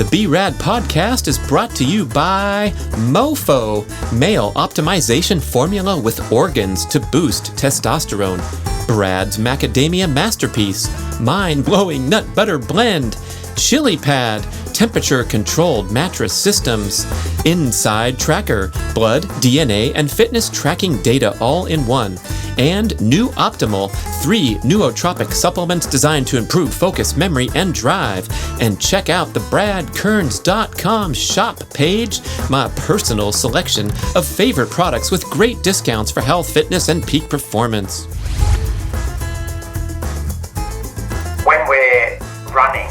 The B.rad podcast is brought to you by MoFo, male optimization formula with organs to boost testosterone. B.rad's macadamia masterpiece, mind-blowing nut butter blend. Chili Pad, temperature-controlled mattress systems. Inside Tracker, blood, DNA, and fitness tracking data all in one. And New Optimal, 3 nootropic supplements designed to improve focus, memory, and drive. And check out the bradkearns.com shop page, my personal selection of favorite products with great discounts for health, fitness, and peak performance. When we're running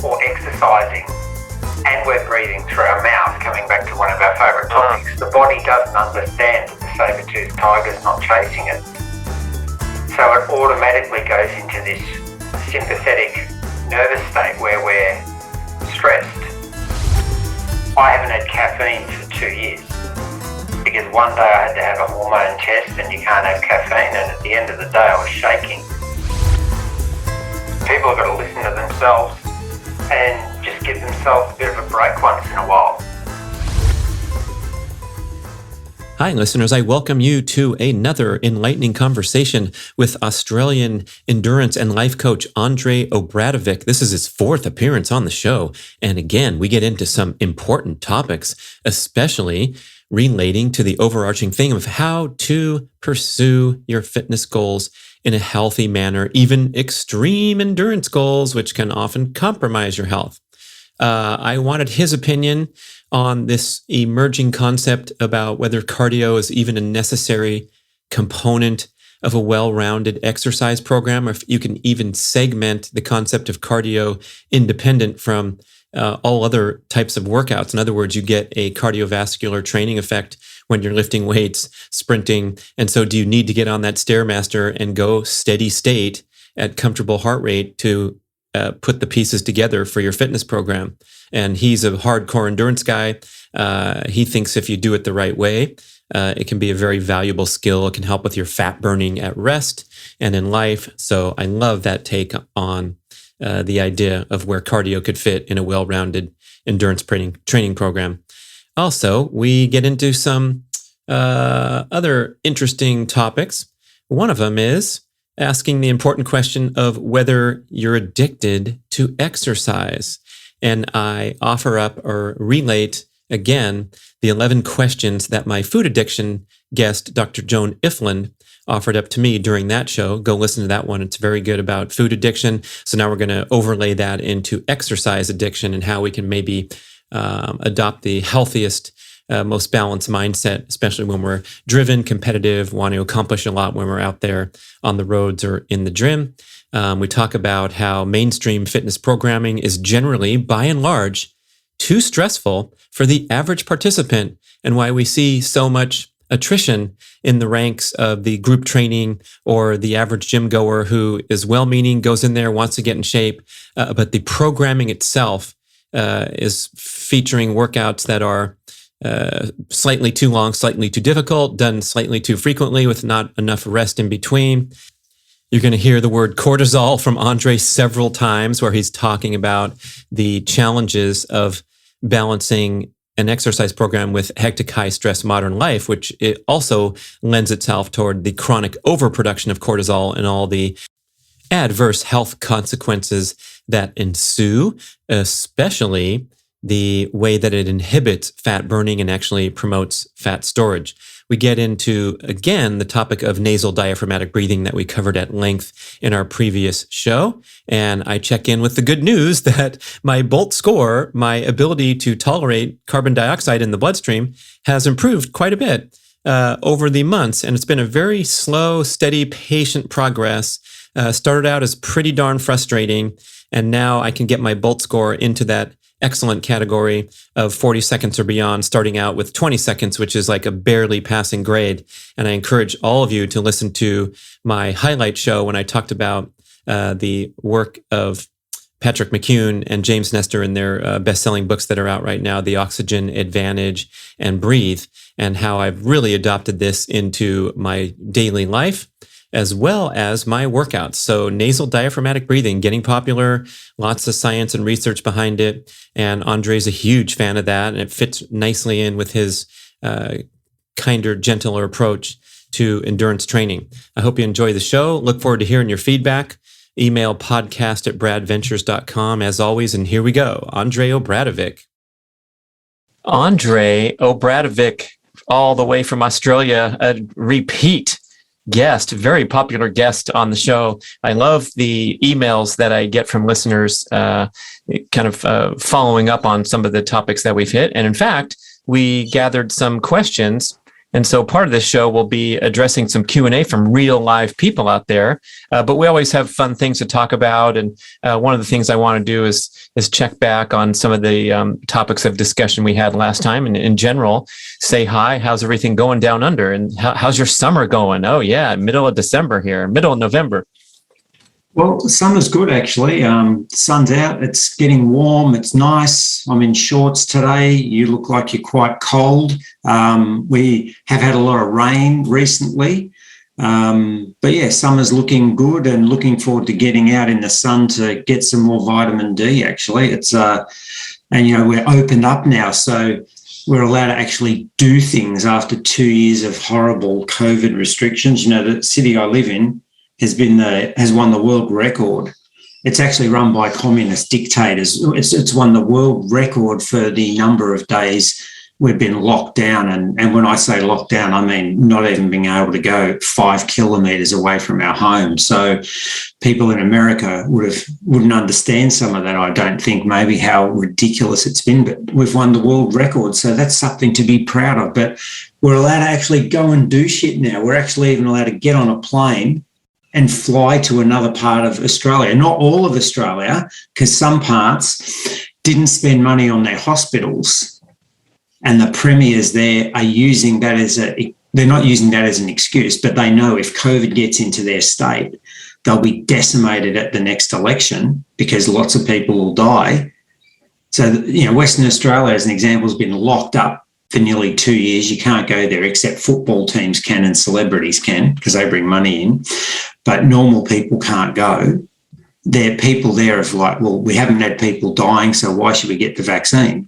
or exercising and we're breathing through our mouth, coming back to one of our favourite topics, the body doesn't understand that the saber-toothed tiger's not chasing it. So it automatically goes into this sympathetic nervous state where we're stressed. I haven't had caffeine for 2 years because one day I had to have a hormone test and you can't have caffeine, and at the end of the day I was shaking. People have got to listen to themselves and just give themselves a bit of a break once in a while. Hi, listeners. I welcome you to another enlightening conversation with Australian endurance and life coach Andre Obradovic. This is his 4th appearance on the show. And again, we get into some important topics, especially relating to the overarching theme of how to pursue your fitness goals in a healthy manner, even extreme endurance goals, which can often compromise your health. I wanted his opinion on this emerging concept about whether cardio is even a necessary component of a well-rounded exercise program, or if you can even segment the concept of cardio independent from all other types of workouts. In other words, you get a cardiovascular training effect when you're lifting weights, sprinting. And so do you need to get on that Stairmaster and go steady state at comfortable heart rate to put the pieces together for your fitness program? And he's a hardcore endurance guy. He thinks if you do it the right way, it can be a very valuable skill. It can help with your fat burning at rest and in life. So I love that take on the idea of where cardio could fit in a well-rounded endurance training program. Also, we get into some other interesting topics. One of them is asking the important question of whether you're addicted to exercise. And I offer up or relate again the 11 questions that my food addiction guest, Dr. Joan Ifland, offered up to me during that show. Go listen to that one. It's very good about food addiction. So now we're going to overlay that into exercise addiction and how we can maybe adopt the healthiest, most balanced mindset, especially when we're driven, competitive, want to accomplish a lot when we're out there on the roads or in the gym. We talk about how mainstream fitness programming is generally, by and large, too stressful for the average participant, and why we see so much attrition in the ranks of the group training or the average gym goer who is well-meaning, goes in there, wants to get in shape, but the programming itself is featuring workouts that are slightly too long, slightly too difficult, done slightly too frequently with not enough rest in between. You're going to hear the word cortisol from Andre several times, where he's talking about the challenges of balancing an exercise program with hectic, high-stress modern life, which it also lends itself toward the chronic overproduction of cortisol and all the adverse health consequences that ensue, especially the way that it inhibits fat burning and actually promotes fat storage. We get into, again, the topic of nasal diaphragmatic breathing that we covered at length in our previous show. And I check in with the good news that my BOLT score, my ability to tolerate carbon dioxide in the bloodstream, has improved quite a bit over the months. And it's been a very slow, steady, patient progress. Started out as pretty darn frustrating. And now I can get my BOLT score into that excellent category of 40 seconds or beyond, starting out with 20 seconds, which is like a barely passing grade. And I encourage all of you to listen to my highlight show when I talked about the work of Patrick McCune and James Nestor in their best-selling books that are out right now, The Oxygen Advantage and Breathe, and how I've really adopted this into my daily life. as well as my workouts. So nasal diaphragmatic breathing, getting popular, lots of science and research behind it. And Andre's a huge fan of that, and it fits nicely in with his kinder, gentler approach to endurance training. I hope you enjoy the show. Look forward to hearing your feedback. Email podcast@bradventures.com as always. And here we go. Andre Obradovic. Andre Obradovic, all the way from Australia, a repeat guest, very popular guest on the show. I love the emails that I get from listeners following up on some of the topics that we've hit. And in fact, we gathered some questions. And so part of this show will be addressing some Q&A from real live people out there. But we always have fun things to talk about. And one of the things I want to do is check back on some of the topics of discussion we had last time. And in general, say hi, how's everything going down under? And how's your summer going? Oh, yeah, middle of December here, middle of November. Well, the summer's good, actually. The sun's out. It's getting warm. It's nice. I'm in shorts today. You look like you're quite cold. We have had a lot of rain recently. But yeah, summer's looking good, and looking forward to getting out in the sun to get some more vitamin D, actually. It's and, we're opened up now, so we're allowed to actually do things after 2 years of horrible COVID restrictions. The city I live in has won the world record. It's actually run by communist dictators. It's won the world record for the number of days we've been locked down. And when I say locked down, I mean not even being able to go 5 kilometres away from our home. So people in America wouldn't understand some of that, I don't think, maybe how ridiculous it's been. But we've won the world record, so that's something to be proud of. But we're allowed to actually go and do shit now. We're actually even allowed to get on a plane and fly to another part of Australia. Not all of Australia, because some parts didn't spend money on their hospitals, and the premiers there are using that they're not using that as an excuse, but they know if COVID gets into their state, they'll be decimated at the next election because lots of people will die. So, Western Australia, as an example, has been locked up for nearly 2 years. You can't go there except football teams can and celebrities can because they bring money in. But normal people can't go. There are people there of like, well, we haven't had people dying, so why should we get the vaccine?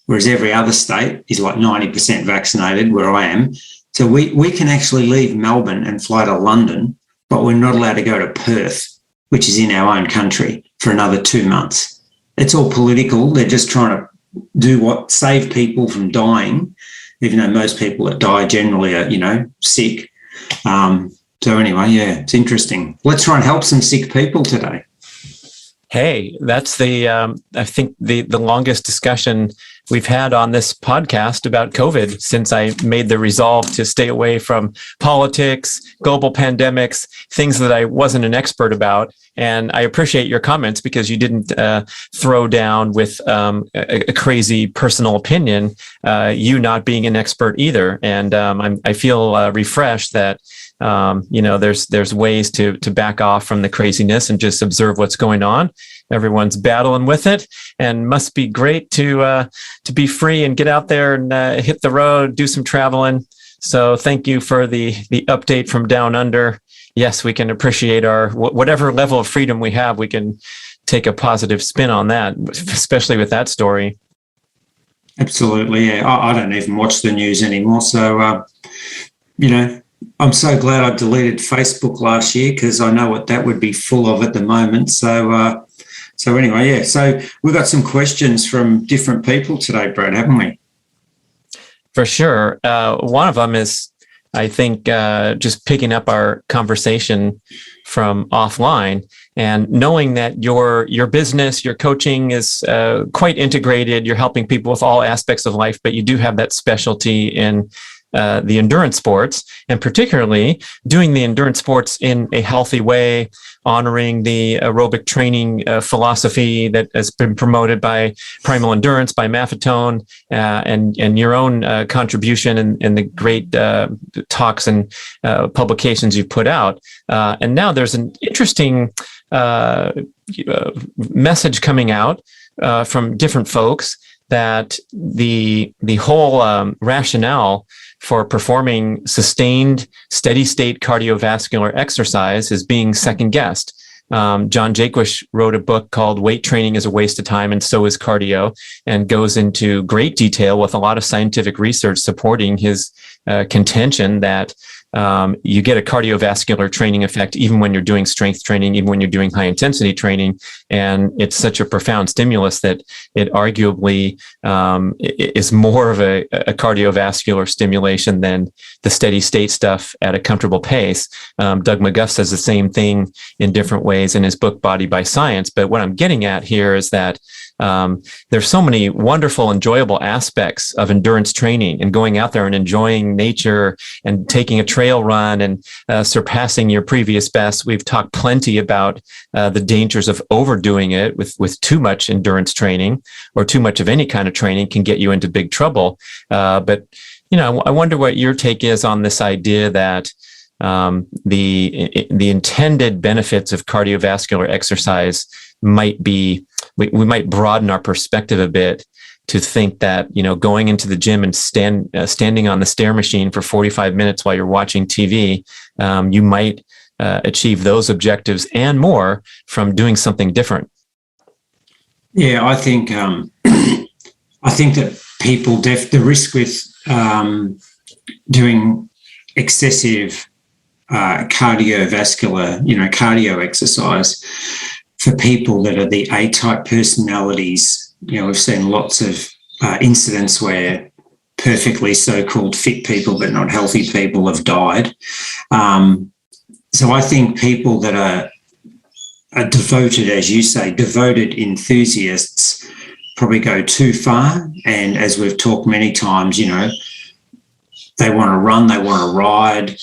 Whereas every other state is like 90% vaccinated, where I am. So we can actually leave Melbourne and fly to London, but we're not allowed to go to Perth, which is in our own country, for another 2 months. It's all political. They're just trying to save people from dying, even though most people that die generally are, sick. So anyway, yeah, it's interesting. Let's try and help some sick people today. Hey, that's I think the longest discussion we've had on this podcast about COVID since I made the resolve to stay away from politics, global pandemics, things that I wasn't an expert about. And I appreciate your comments because you didn't throw down with a crazy personal opinion, you not being an expert either. And I feel refreshed that there's ways to back off from the craziness and just observe what's going on. Everyone's battling with it, and must be great to be free and get out there and hit the road, do some traveling. So thank you for the update from down under. Yes, we can appreciate our whatever level of freedom we have. We can take a positive spin on that, especially with that story. Absolutely, yeah. I don't even watch the news anymore, so I'm so glad I deleted Facebook last year because I know what that would be full of at the moment. So anyway, yeah. So we've got some questions from different people today, Brad, haven't we? For sure. One of them is, I think, just picking up our conversation from offline and knowing that your business, your coaching is quite integrated. You're helping people with all aspects of life, but you do have that specialty in the endurance sports, and particularly doing the endurance sports in a healthy way, honoring the aerobic training philosophy that has been promoted by Primal Endurance, by Maffetone, and your own contribution and the great talks and publications you've put out. And now there's an interesting message coming out from different folks that the whole rationale for performing sustained, steady-state cardiovascular exercise is being second-guessed. John Jaquish wrote a book called Weight Training is a Waste of Time and So is Cardio, and goes into great detail with a lot of scientific research supporting his contention that you get a cardiovascular training effect even when you're doing strength training, even when you're doing high intensity training. And it's such a profound stimulus that it arguably is more of a cardiovascular stimulation than the steady state stuff at a comfortable pace. Doug McGuff says the same thing in different ways in his book, Body by Science. But what I'm getting at here is that there's so many wonderful, enjoyable aspects of endurance training and going out there and enjoying nature and taking a trail run and surpassing your previous best. We've talked plenty about the dangers of overdoing it with too much endurance training, or too much of any kind of training can get you into big trouble. But I wonder what your take is on this idea that the intended benefits of cardiovascular exercise might be, we might broaden our perspective a bit to think that, going into the gym and standing on the stair machine for 45 minutes while you're watching TV, you might achieve those objectives and more from doing something different. Yeah, I think that people the risk with doing excessive cardiovascular, cardio exercise for people that are the A-type personalities. We've seen lots of incidents where perfectly so-called fit people but not healthy people have died. So I think people that are devoted, as you say, devoted enthusiasts probably go too far. And as we've talked many times, they want to run, they want to ride,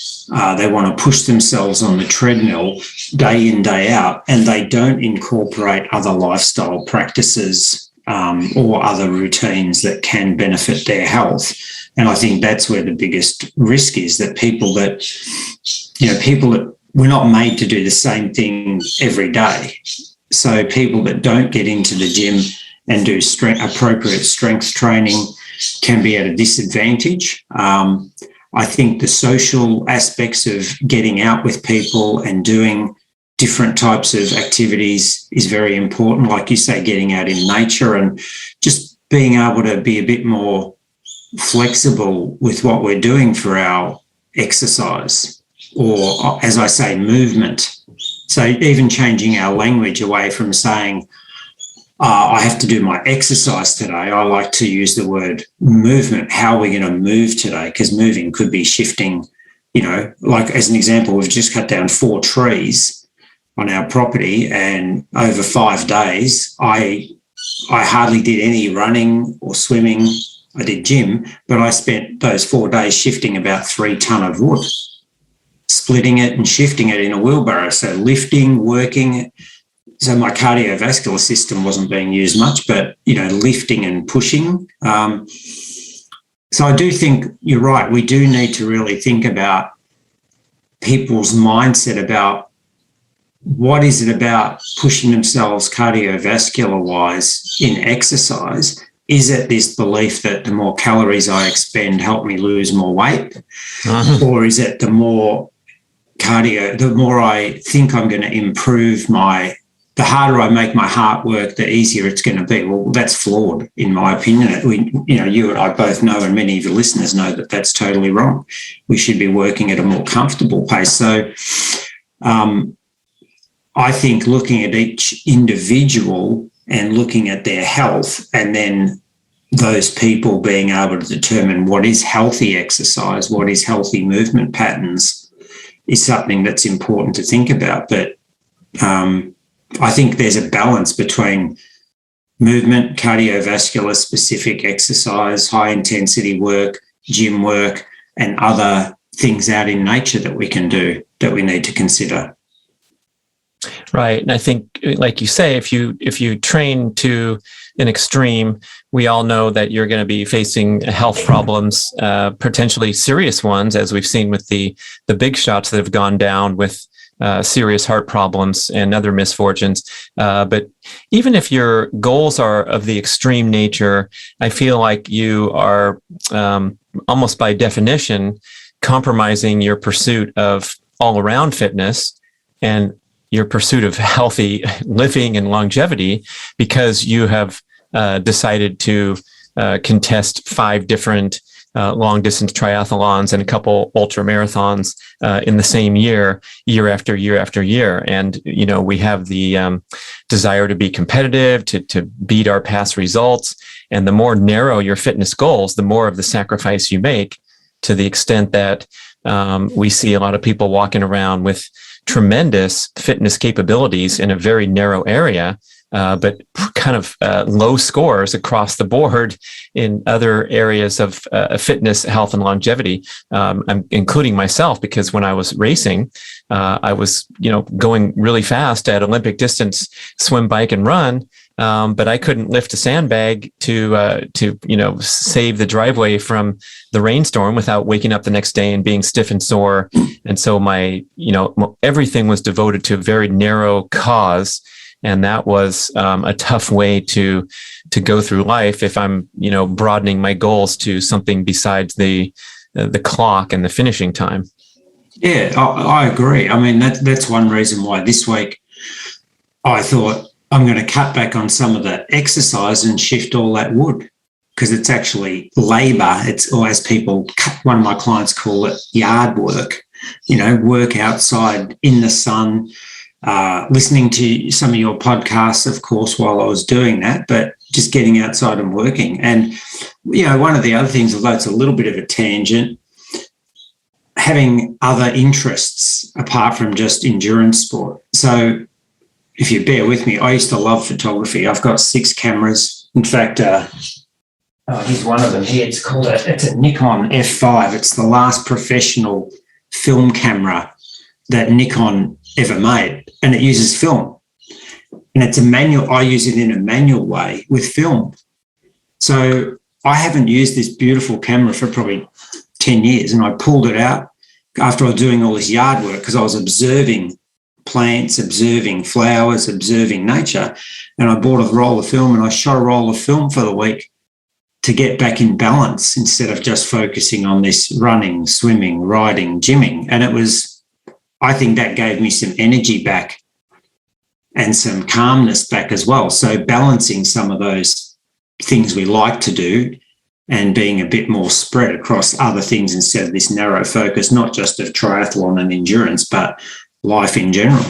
they want to push themselves on the treadmill day in, day out, and they don't incorporate other lifestyle practices or other routines that can benefit their health. And I think that's where the biggest risk is, that people that we're not made to do the same thing every day. So people that don't get into the gym and do appropriate strength training can be at a disadvantage. I think the social aspects of getting out with people and doing different types of activities is very important. Like you say, getting out in nature and just being able to be a bit more flexible with what we're doing for our exercise, or, as I say, movement. So even changing our language away from saying, I have to do my exercise today, I like to use the word movement. How are we going to move today? Because moving could be shifting, like as an example, we've just cut down 4 trees on our property, and over 5 days, I hardly did any running or swimming. I did gym, but I spent those 4 days shifting about 3 ton of wood, splitting it and shifting it in a wheelbarrow. So lifting, working. So my cardiovascular system wasn't being used much, but, lifting and pushing. So I do think you're right. We do need to really think about people's mindset about what is it about pushing themselves cardiovascular-wise in exercise. Is it this belief that the more calories I expend help me lose more weight? Or is it the more I think I'm going to improve the harder I make my heart work, the easier it's going to be? Well, that's flawed, in my opinion. You and I both know, and many of your listeners know, that that's totally wrong. We should be working at a more comfortable pace. So I think looking at each individual and looking at their health, and then those people being able to determine what is healthy exercise, what is healthy movement patterns, is something that's important to think about. But I think there's a balance between movement, cardiovascular specific exercise, high intensity work, gym work, and other things out in nature that we can do that we need to consider. Right. And I think, like you say, if you train to an extreme, we all know that you're going to be facing health problems, potentially serious ones, as we've seen with the big shots that have gone down with serious heart problems and other misfortunes. But even if your goals are of the extreme nature, I feel like you are almost by definition compromising your pursuit of all-around fitness and your pursuit of healthy living and longevity, because you have decided to contest 5 different long-distance triathlons and a couple ultra marathons in the same year after year after year. And, we have the desire to be competitive, to beat our past results. And the more narrow your fitness goals, the more of the sacrifice you make, to the extent that we see a lot of people walking around with tremendous fitness capabilities in a very narrow area, but kind of low scores across the board in other areas of fitness, health, and longevity. I'm including myself, because when I was racing, I was, going really fast at Olympic distance, swim, bike, and run. But I couldn't lift a sandbag to save the driveway from the rainstorm without waking up the next day and being stiff and sore. And so my, everything was devoted to a very narrow cause. And that was a tough way to go through life if I'm, broadening my goals to something besides the clock and the finishing time. Yeah, I agree. I mean, that's one reason why this week I thought I'm going to cut back on some of the exercise and shift all that wood, because it's actually labor. It's, or as one of my clients call it, yard work, work outside in the sun, listening to some of your podcasts, of course, while I was doing that, but just getting outside and working. And, one of the other things, although it's a little bit of a tangent, having other interests apart from just endurance sport. So if you bear with me, I used to love photography. I've got 6 cameras. In fact, here's one of them here. It's a Nikon F5. It's the last professional film camera that Nikon ever made, and it uses film. And it's a manual. I use it in a manual way with film. So I haven't used this beautiful camera for probably 10 years, and I pulled it out after I was doing all this yard work, because I was observing plants, observing flowers, observing nature. And I bought a roll of film, and I shot a roll of film for the week to get back in balance, instead of just focusing on this running, swimming, riding, gymming. And I think that gave me some energy back and some calmness back as well. So balancing some of those things we like to do and being a bit more spread across other things instead of this narrow focus, not just of triathlon and endurance, but life in general.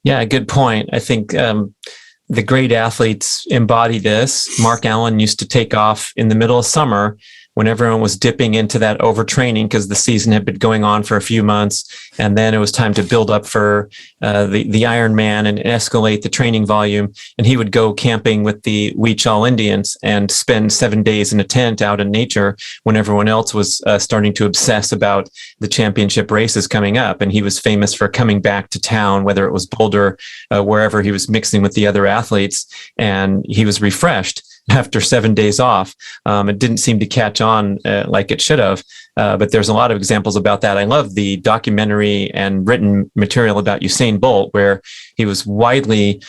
Yeah, good point. I think the great athletes embody this. Mark Allen used to take off in the middle of summer when everyone was dipping into that overtraining because the season had been going on for a few months. And then it was time to build up for the Ironman and escalate the training volume. And he would go camping with the Huichol Indians and spend 7 days in a tent out in nature when everyone else was starting to obsess about the championship races coming up. And he was famous for coming back to town, whether it was Boulder, wherever he was mixing with the other athletes, and he was refreshed after 7 days off. It didn't seem to catch on like it should have, but there's a lot of examples about that. I love the documentary and written material about Usain Bolt, where he was widely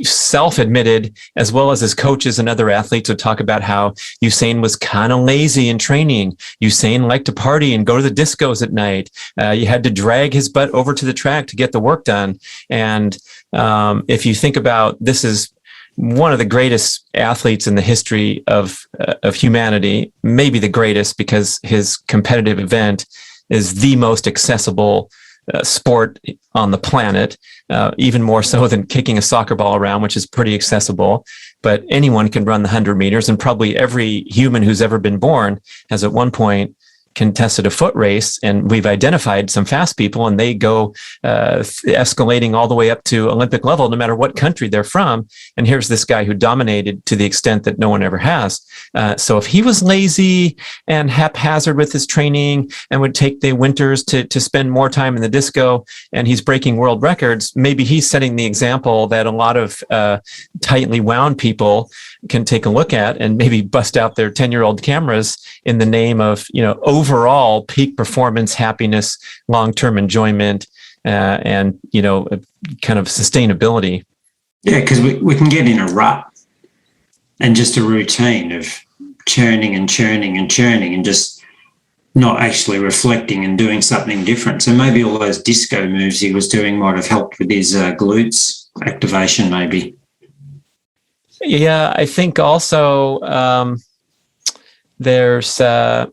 self-admitted, as well as his coaches and other athletes would talk about how Usain was kind of lazy in training. Usain liked to party and go to the discos at night. You had to drag his butt over to the track to get the work done. And if you think about, this is one of the greatest athletes in the history of humanity, maybe the greatest, because his competitive event is the most accessible sport on the planet, even more so than kicking a soccer ball around, which is pretty accessible. But anyone can run the 100 meters, and probably every human who's ever been born has at one point contested a foot race, and we've identified some fast people, and they go escalating all the way up to Olympic level, no matter what country they're from. And here's this guy who dominated to the extent that no one ever has. So if he was lazy and haphazard with his training and would take the winters to spend more time in the disco, and he's breaking world records, maybe he's setting the example that a lot of tightly wound people can take a look at and maybe bust out their 10-year-old cameras in the name of, overall peak performance, happiness, long-term enjoyment, and, kind of sustainability. Yeah, because we can get in a rut and just a routine of churning and churning and churning and just not actually reflecting and doing something different. So maybe all those disco moves he was doing might have helped with his glutes activation, maybe. Yeah, I think also there's a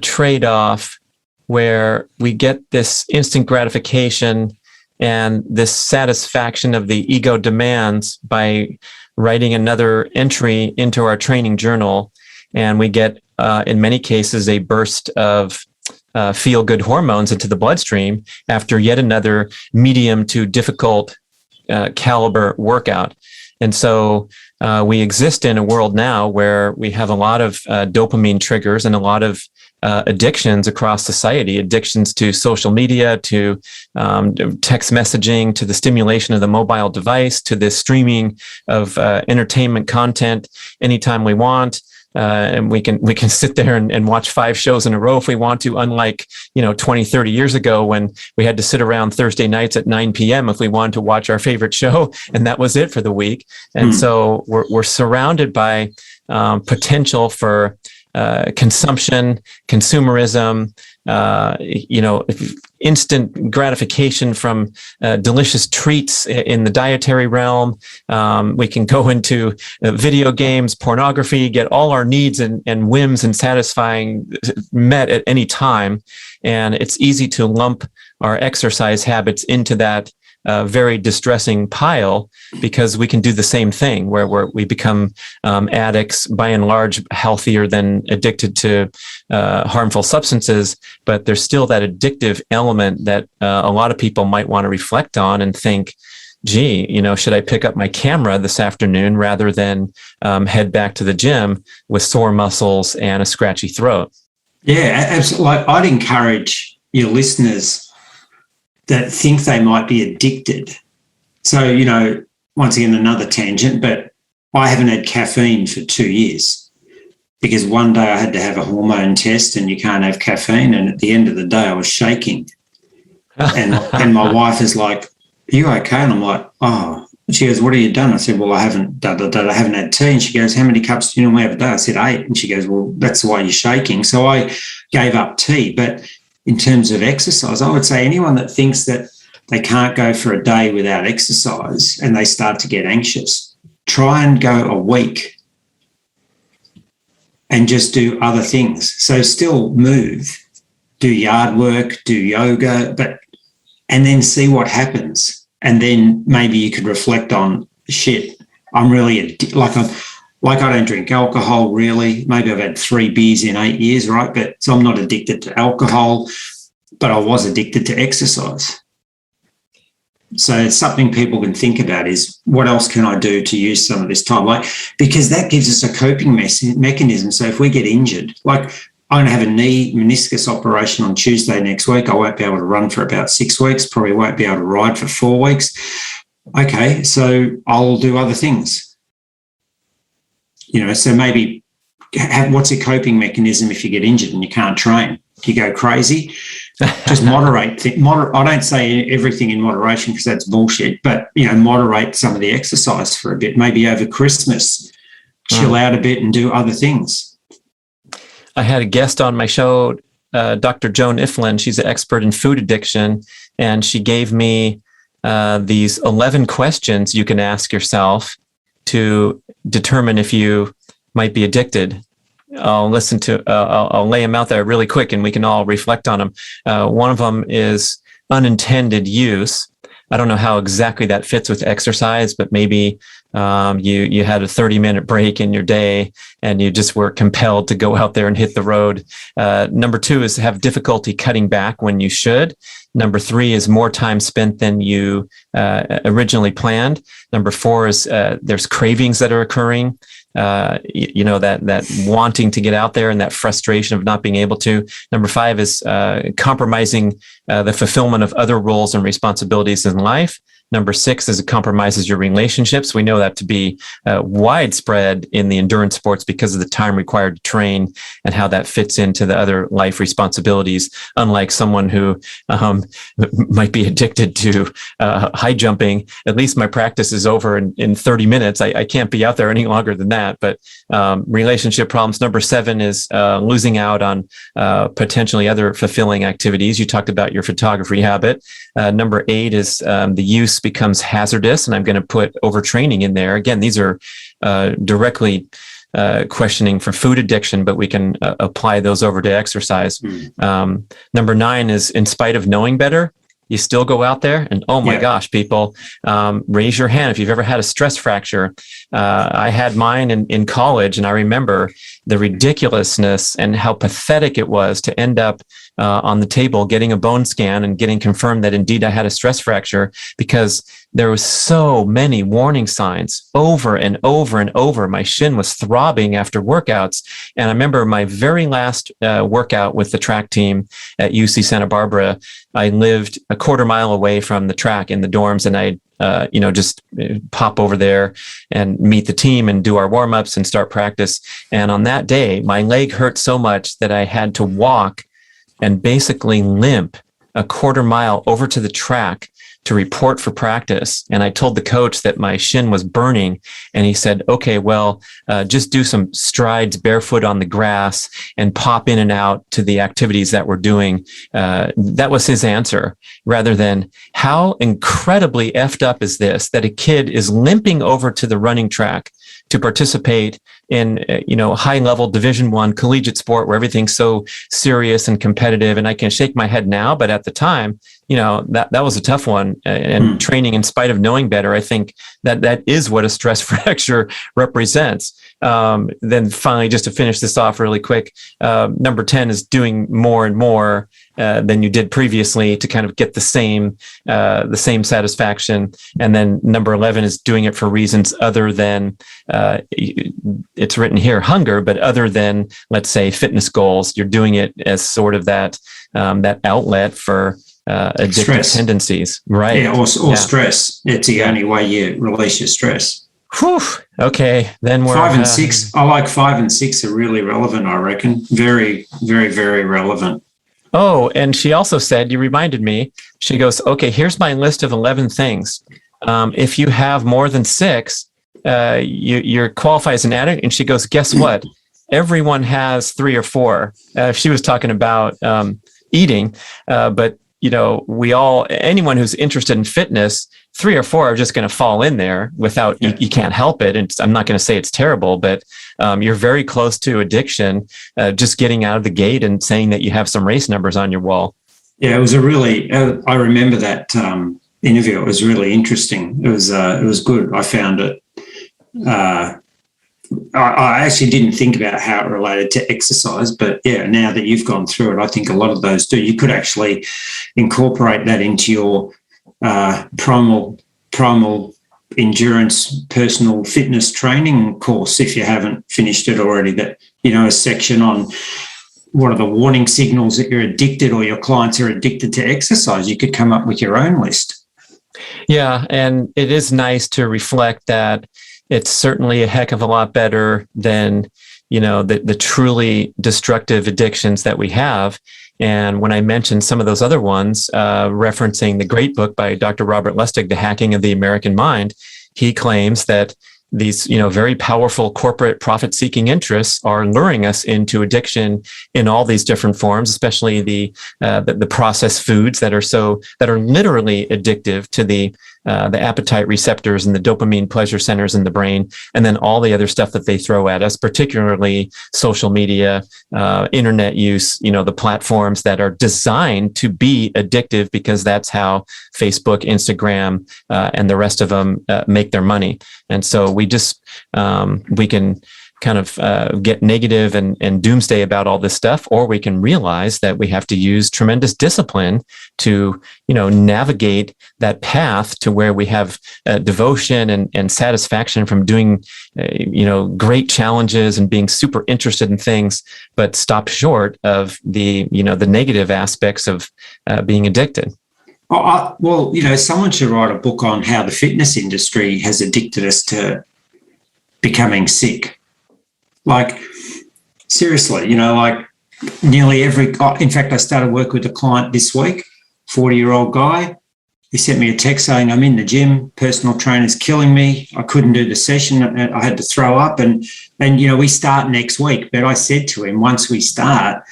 trade-off where we get this instant gratification and this satisfaction of the ego demands by writing another entry into our training journal. And we get, in many cases, a burst of feel-good hormones into the bloodstream after yet another medium to difficult caliber workout. And so we exist in a world now where we have a lot of dopamine triggers and a lot of addictions across society, addictions to social media, to text messaging, to the stimulation of the mobile device, to the streaming of entertainment content anytime we want. And we can sit there and watch 5 shows in a row if we want to, unlike, 20, 30 years ago when we had to sit around Thursday nights at 9 p.m. if we wanted to watch our favorite show, and that was it for the week. And so we're surrounded by potential for consumption, consumerism, instant gratification from delicious treats in the dietary realm. We can go into video games, pornography, get all our needs and whims and satisfying met at any time. And it's easy to lump our exercise habits into that very distressing pile, because we can do the same thing where we become addicts, by and large healthier than addicted to harmful substances. But there's still that addictive element that a lot of people might want to reflect on and think, gee, should I pick up my camera this afternoon rather than head back to the gym with sore muscles and a scratchy throat? Yeah, absolutely. I'd encourage your listeners that think they might be addicted. So, once again, another tangent, but I haven't had caffeine for 2 years because one day I had to have a hormone test and you can't have caffeine. And at the end of the day, I was shaking. And my wife is like, are you okay? And I'm like, oh. She goes, what have you done? I said, well, I haven't had tea. And she goes, how many cups do you normally have a day? I said, 8. And she goes, well, that's why you're shaking. So I gave up tea. But in terms of exercise, I would say anyone that thinks that they can't go for a day without exercise and they start to get anxious, try and go a week and just do other things. So still move, do yard work, do yoga, and then see what happens. And then maybe you could reflect on, shit, I'm really like I don't drink alcohol really. Maybe I've had 3 beers in 8 years, right? So I'm not addicted to alcohol, but I was addicted to exercise. So it's something people can think about is, what else can I do to use some of this time? Because that gives us a coping mechanism. So if we get injured, I'm going to have a knee meniscus operation on Tuesday next week. I won't be able to run for about 6 weeks, probably won't be able to ride for 4 weeks. Okay, so I'll do other things. So maybe what's a coping mechanism if you get injured and you can't train? You go crazy? Just moderate. I don't say everything in moderation because that's bullshit, but, moderate some of the exercise for a bit. Maybe over Christmas, chill out a bit and do other things. I had a guest on my show, Dr. Joan Ifland. She's an expert in food addiction, and she gave me these 11 questions you can ask yourself to determine if you might be addicted. I'll lay them out there really quick and we can all reflect on them. One of them is unintended use. I don't know how exactly that fits with exercise, but maybe you had a 30-minute break in your day and you just were compelled to go out there and hit the road. Number 2 is have difficulty cutting back when you should. Number 3 is more time spent than you originally planned. Number 4 is there's cravings that are occurring. That wanting to get out there and that frustration of not being able to. Number 5 is compromising the fulfillment of other roles and responsibilities in life. Number 6 is it compromises your relationships. We know that to be widespread in the endurance sports because of the time required to train and how that fits into the other life responsibilities. Unlike someone who might be addicted to high jumping, at least my practice is over in 30 minutes. I can't be out there any longer than that. But relationship problems. Number 7 is losing out on potentially other fulfilling activities. You talked about your photography habit. Number 8 is the use becomes hazardous, and I'm going to put overtraining in there. Again, these are directly questioning for food addiction, but we can apply those over to exercise. Number 9 is in spite of knowing better, you still go out there and, oh my gosh, people, raise your hand if you've ever had a stress fracture. I had mine in college, and I remember the ridiculousness and how pathetic it was to end up on the table getting a bone scan and getting confirmed that indeed I had a stress fracture, because there was so many warning signs over and over and over. My shin was throbbing after workouts. And I remember my very last workout with the track team at UC Santa Barbara, I lived a quarter mile away from the track in the dorms, and I'd just pop over there and meet the team and do our warm-ups and start practice. And on that day, my leg hurt so much that I had to walk and basically limp a quarter mile over to the track to report for practice. And I told the coach that my shin was burning, and he said, okay, well, just do some strides barefoot on the grass and pop in and out to the activities that we're doing. That was his answer, rather than how incredibly effed up is this, that a kid is limping over to the running track to participate in, high level Division I collegiate sport where everything's so serious and competitive. And I can shake my head now, but at the time, that was a tough one. And training in spite of knowing better, I think that is what a stress fracture represents. Then finally, just to finish this off really quick, number 10 is doing more and more than you did previously to kind of get the same satisfaction. And then number 11 is doing it for reasons other than, it's written here, hunger, but other than, let's say, fitness goals. You're doing it as sort of that outlet for addictive stress tendencies, right? Yeah, or stress. It's the only way you release your stress. Whew. Okay, then we're 5 and 6. I like 5 and 6 are really relevant, I reckon. Very, very, very relevant. Oh, and she also said, you reminded me, she goes, okay, here's my list of 11 things. If you have more than 6, you're qualified as an addict. And she goes, guess what? Everyone has 3 or 4. She was talking about eating, but anyone who's interested in fitness, 3 or 4 are just going to fall in there without, you can't help it. And I'm not going to say it's terrible, but you're very close to addiction, just getting out of the gate and saying that you have some race numbers on your wall. Yeah, it was I remember that interview. It was really interesting. It was good. I found it. I actually didn't think about how it related to exercise, but now that you've gone through it, I think a lot of those do. You could actually incorporate that into your primal endurance personal fitness training course if you haven't finished it already. That, a section on what are the warning signals that you're addicted or your clients are addicted to exercise. You could come up with your own list. Yeah, and it is nice to reflect that it's certainly a heck of a lot better than, the truly destructive addictions that we have. And when I mentioned some of those other ones, referencing the great book by Dr. Robert Lustig, The Hacking of the American Mind, he claims that these, very powerful corporate profit-seeking interests are luring us into addiction in all these different forms, especially the processed foods that are literally addictive to the appetite receptors and the dopamine pleasure centers in the brain, and then all the other stuff that they throw at us, particularly social media, internet use, the platforms that are designed to be addictive because that's how Facebook, Instagram, and the rest of them make their money. And so we can kind of get negative and doomsday about all this stuff, or we can realize that we have to use tremendous discipline to, navigate that path to where we have devotion and satisfaction from doing, great challenges and being super interested in things, but stop short of the, the negative aspects of being addicted. Well, someone should write a book on how the fitness industry has addicted us to becoming sick. Like, seriously, like nearly in fact, I started work with a client this week, 40-year-old guy. He sent me a text saying, I'm in the gym, personal trainer's killing me. I couldn't do the session. I had to throw up. And we start next week. But I said to him, once we start,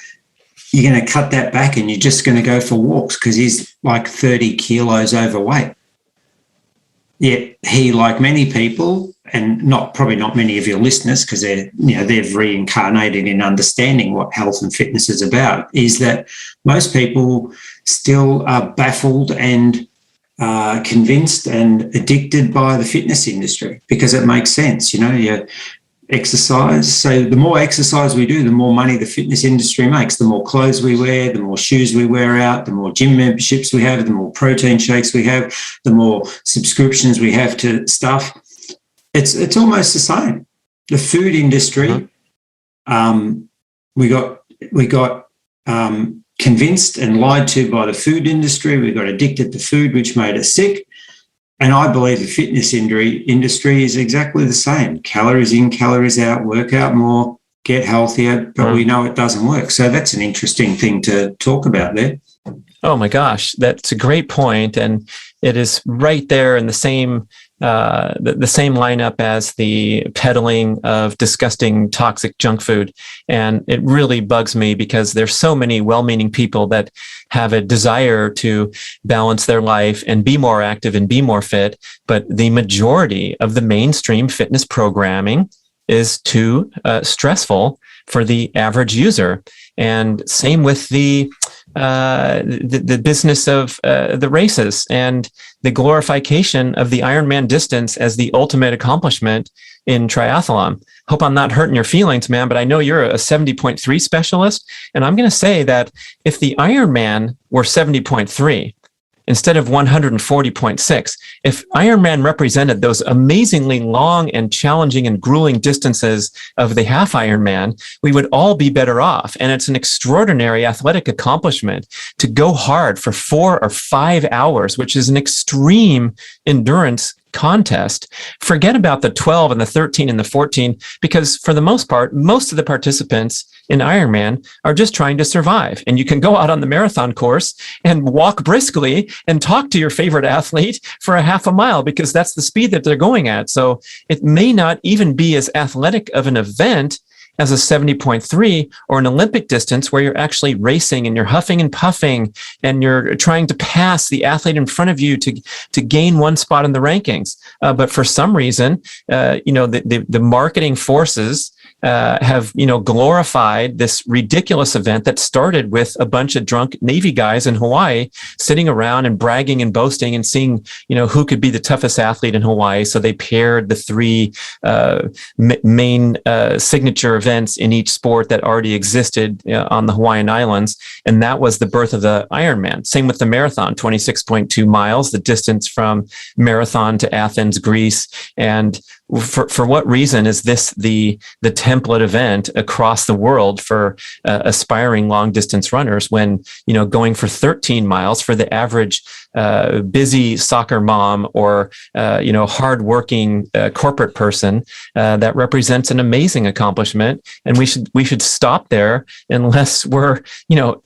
you're going to cut that back and you're just going to go for walks, because he's like 30 kilos overweight. Yet he, like many people, and probably not many of your listeners, because they've reincarnated in understanding what health and fitness is about, is that most people still are baffled and convinced and addicted by the fitness industry, because it makes sense. You exercise. So the more exercise we do, the more money the fitness industry makes. The more clothes we wear, the more shoes we wear out, the more gym memberships we have, the more protein shakes we have, the more subscriptions we have to stuff. It's almost the same. The food industry, we got convinced and lied to by the food industry. We got addicted to food, which made us sick. And I believe the fitness industry is exactly the same. Calories in, calories out, work out more, get healthier, but we know it doesn't work. So that's an interesting thing to talk about there. Oh my gosh, that's a great point, and it is right there in the same lineup as the peddling of disgusting, toxic junk food. And it really bugs me, because there's so many well-meaning people that have a desire to balance their life and be more active and be more fit, but the majority of the mainstream fitness programming is too stressful for the average user. And same with the business of the races and the glorification of the Ironman distance as the ultimate accomplishment in triathlon. Hope I'm not hurting your feelings, man, but I know you're a 70.3 specialist. And I'm going to say that if the Ironman were 70.3, instead of 140.6. If Ironman represented those amazingly long and challenging and grueling distances of the half Ironman, we would all be better off. And it's an extraordinary athletic accomplishment to go hard for 4 or 5 hours, which is an extreme endurance contest. Forget about the 12 and the 13 and the 14, because for the most part, most of the participants in Ironman are just trying to survive. And you can go out on the marathon course and walk briskly and talk to your favorite athlete for a half a mile, because that's the speed that they're going at. So it may not even be as athletic of an event as a 70.3 or an Olympic distance, where you're actually racing and you're huffing and puffing and you're trying to pass the athlete in front of you to gain one spot in the rankings. But for some reason, the marketing forces have glorified this ridiculous event that started with a bunch of drunk Navy guys in Hawaii sitting around and bragging and boasting and seeing who could be the toughest athlete in Hawaii. So they paired the 3 main signature events in each sport that already existed on the Hawaiian Islands, and that was the birth of the Ironman. Same with the marathon, 26.2 miles, the distance from Marathon to Athens, Greece. And for what reason is this the template event across the world for aspiring long distance runners, when going for 13 miles for the average busy soccer mom or hardworking corporate person, that represents an amazing accomplishment, and we should stop there unless we're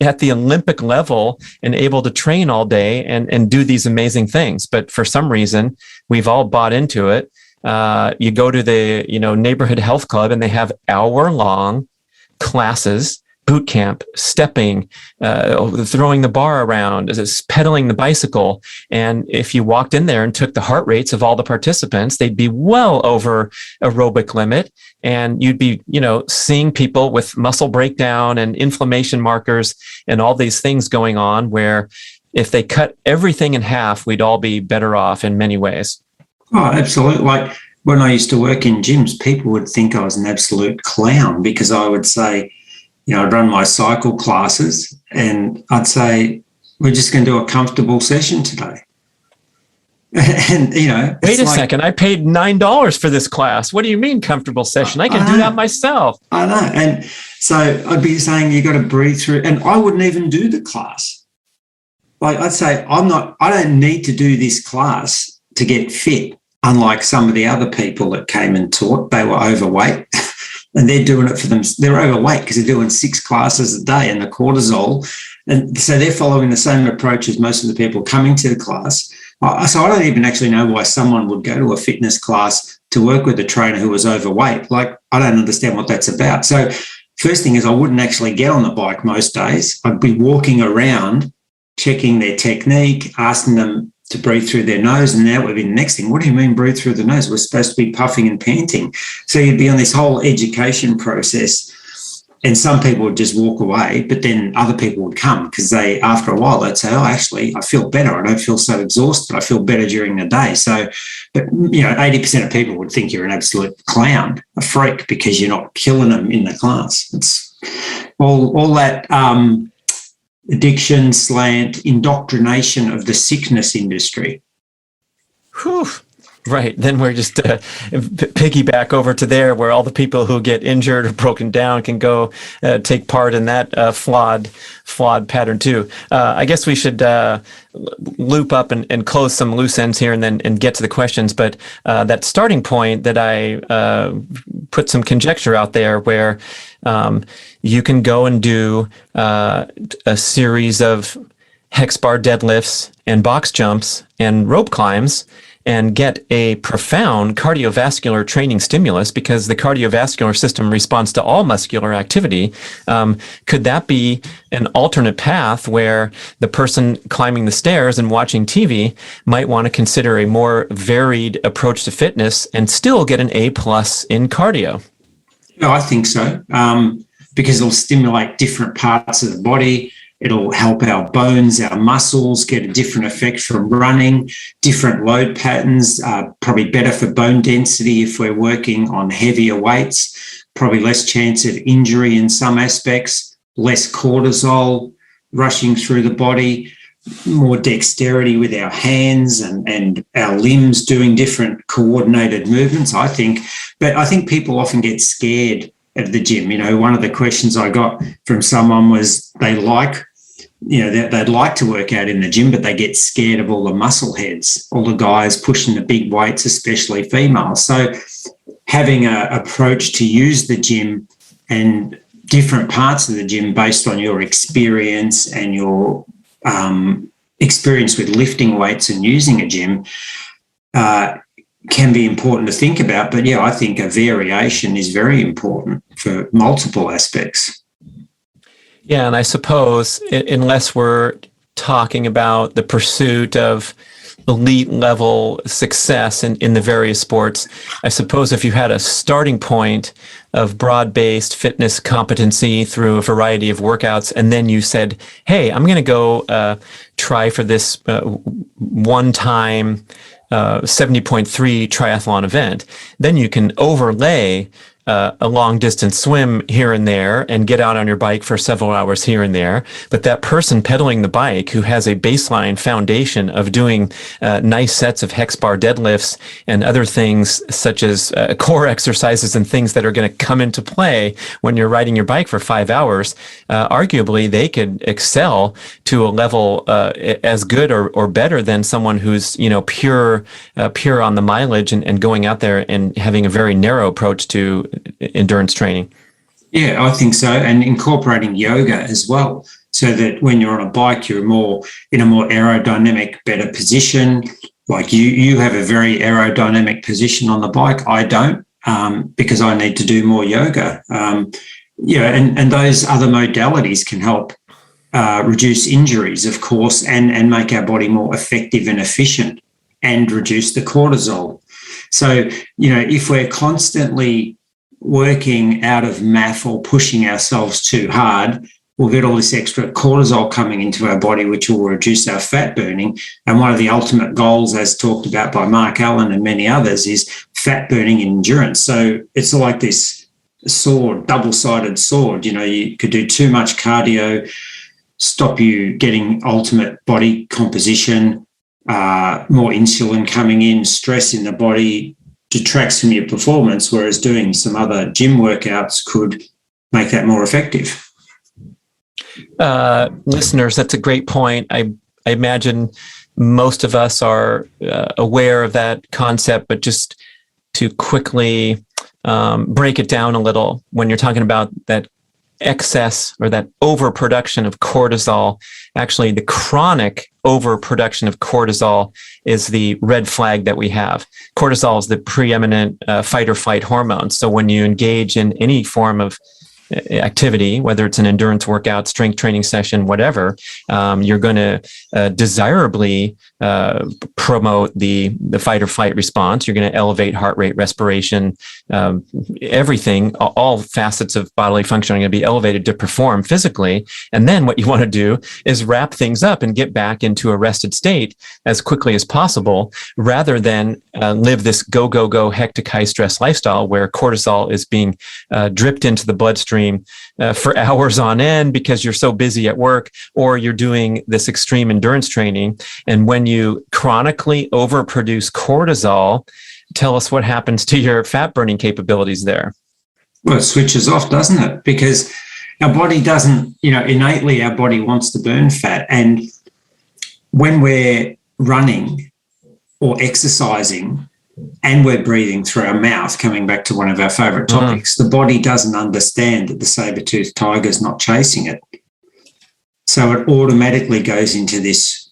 at the Olympic level and able to train all day and do these amazing things. But for some reason, we've all bought into it. You go to the neighborhood health club and they have hour-long classes, boot camp, stepping, throwing the bar around, pedaling the bicycle. And if you walked in there and took the heart rates of all the participants, they'd be well over aerobic limit. And you'd be, seeing people with muscle breakdown and inflammation markers and all these things going on, where if they cut everything in half, we'd all be better off in many ways. Oh, absolutely. Like when I used to work in gyms, people would think I was an absolute clown, because I would say, I'd run my cycle classes and I'd say, we're just going to do a comfortable session today. And, wait a second, I paid $9 for this class. What do you mean comfortable session? I can do that myself. I know. And so I'd be saying, you got to breathe through, and I wouldn't even do the class. like I'd say, I don't need to do this class to get fit, unlike some of the other people that came and taught. They were overweight and they're doing it for them. They're overweight because they're doing 6 classes a day and the cortisol. And so they're following the same approach as most of the people coming to the class. So I don't even actually know why someone would go to a fitness class to work with a trainer who was overweight. Like, I don't understand what that's about. So first thing is, I wouldn't actually get on the bike most days. I'd be walking around, checking their technique, asking them to breathe through their nose. And that would be the next thing. What do you mean breathe through the nose? We're supposed to be puffing and panting. So you'd be on this whole education process. And some people would just walk away, but then other people would come because after a while, they'd say, oh, actually, I feel better. I don't feel so exhausted. I feel better during the day. So, but, 80% of people would think you're an absolute clown, a freak, because you're not killing them in the class. It's all that addiction slant indoctrination of the sickness industry. Whew. Right. Then we're just piggyback over to there where all the people who get injured or broken down can go take part in that flawed pattern too. I guess we should loop up and close some loose ends here and get to the questions. But that starting point that I put some conjecture out there where you can go and do a series of hex bar deadlifts and box jumps and rope climbs and get a profound cardiovascular training stimulus because the cardiovascular system responds to all muscular activity. Could that be an alternate path where the person climbing the stairs and watching TV might want to consider a more varied approach to fitness and still get an A+ in cardio? No, I think so, because it'll stimulate different parts of the body. It'll help our bones, our muscles get a different effect from running, different load patterns, probably better for bone density if we're working on heavier weights, probably less chance of injury in some aspects, less cortisol rushing through the body, more dexterity with our hands and our limbs doing different coordinated movements, I think. But I think people often get scared of the gym. One of the questions I got from someone was they'd like to work out in the gym, but they get scared of all the muscle heads, all the guys pushing the big weights, especially females. So having an approach to use the gym and different parts of the gym based on your experience and your experience with lifting weights and using a gym can be important to think about. But yeah, I think a variation is very important for multiple aspects. Yeah, and I suppose unless we're talking about the pursuit of elite level success in the various sports, I suppose if you had a starting point of broad-based fitness competency through a variety of workouts, and then you said, hey, I'm going to go try for this one-time 70.3 triathlon event, then you can overlay a long distance swim here and there and get out on your bike for several hours here and there. But that person pedaling the bike who has a baseline foundation of doing nice sets of hex bar deadlifts and other things such as core exercises and things that are going to come into play when you're riding your bike for 5 hours, arguably they could excel to a level as good or better than someone who's pure on the mileage and going out there and having a very narrow approach to endurance training. Yeah, I think so. And incorporating yoga as well, so that when you're on a bike, you're more in a more aerodynamic, better position. Like you have a very aerodynamic position on the bike. I don't, because I need to do more yoga. And those other modalities can help reduce injuries, of course, and make our body more effective and efficient and reduce the cortisol. So, if we're constantly working out of math or pushing ourselves too hard, we'll get all this extra cortisol coming into our body, which will reduce our fat burning. And one of the ultimate goals, as talked about by Mark Allen and many others, is fat burning in endurance. So it's like this sword, double-sided sword. You could do too much cardio, stop you getting ultimate body composition, more insulin coming in, stress in the body, detracts from your performance, whereas doing some other gym workouts could make that more effective. Listeners, that's a great point. I I imagine most of us are aware of that concept, but just to quickly break it down a little, when you're talking about that excess or that overproduction of cortisol, actually the chronic overproduction of cortisol is the red flag that we have. Cortisol is the preeminent fight or flight hormone. So when you engage in any form of activity, whether it's an endurance workout, strength training session, whatever, you're going to desirably promote the fight or flight response. You're going to elevate heart rate, respiration, everything, all facets of bodily function are going to be elevated to perform physically. And then what you want to do is wrap things up and get back into a rested state as quickly as possible, rather than live this go, hectic, high stress lifestyle where cortisol is being dripped into the bloodstream for hours on end because you're so busy at work, or you're doing this extreme endurance training. And when you chronically overproduce cortisol, tell us what happens to your fat burning capabilities there. Well, it switches off, doesn't it? Because our body doesn't, innately our body wants to burn fat. And when we're running or exercising, and we're breathing through our mouth, coming back to one of our favourite topics, the body doesn't understand that the saber-toothed tiger is not chasing it. So it automatically goes into this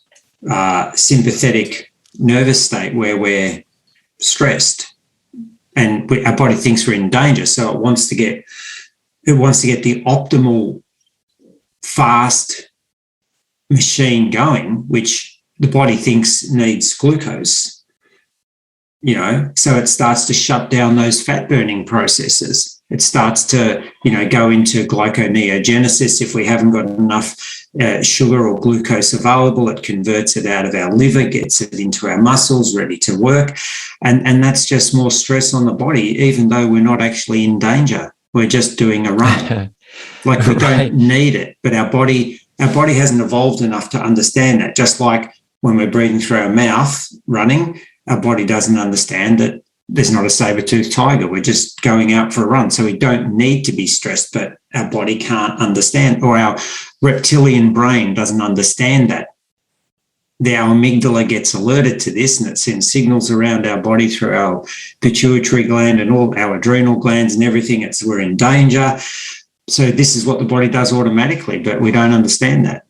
sympathetic nervous state where we're stressed, and our body thinks we're in danger. So it wants to get the optimal fast machine going, which the body thinks needs glucose. So it starts to shut down those fat burning processes. It starts to, go into glyconeogenesis. If we haven't got enough sugar or glucose available, it converts it out of our liver, gets it into our muscles, ready to work. And that's just more stress on the body, even though we're not actually in danger. We're just doing a run. Like we don't need it, but our body hasn't evolved enough to understand that. Just like when we're breathing through our mouth running, our body doesn't understand that there's not a saber-toothed tiger. We're just going out for a run. So we don't need to be stressed, but our body can't understand, or our reptilian brain doesn't understand that. Our amygdala gets alerted to this, and it sends signals around our body through our pituitary gland and all our adrenal glands and everything. We're in danger. So this is what the body does automatically, but we don't understand that.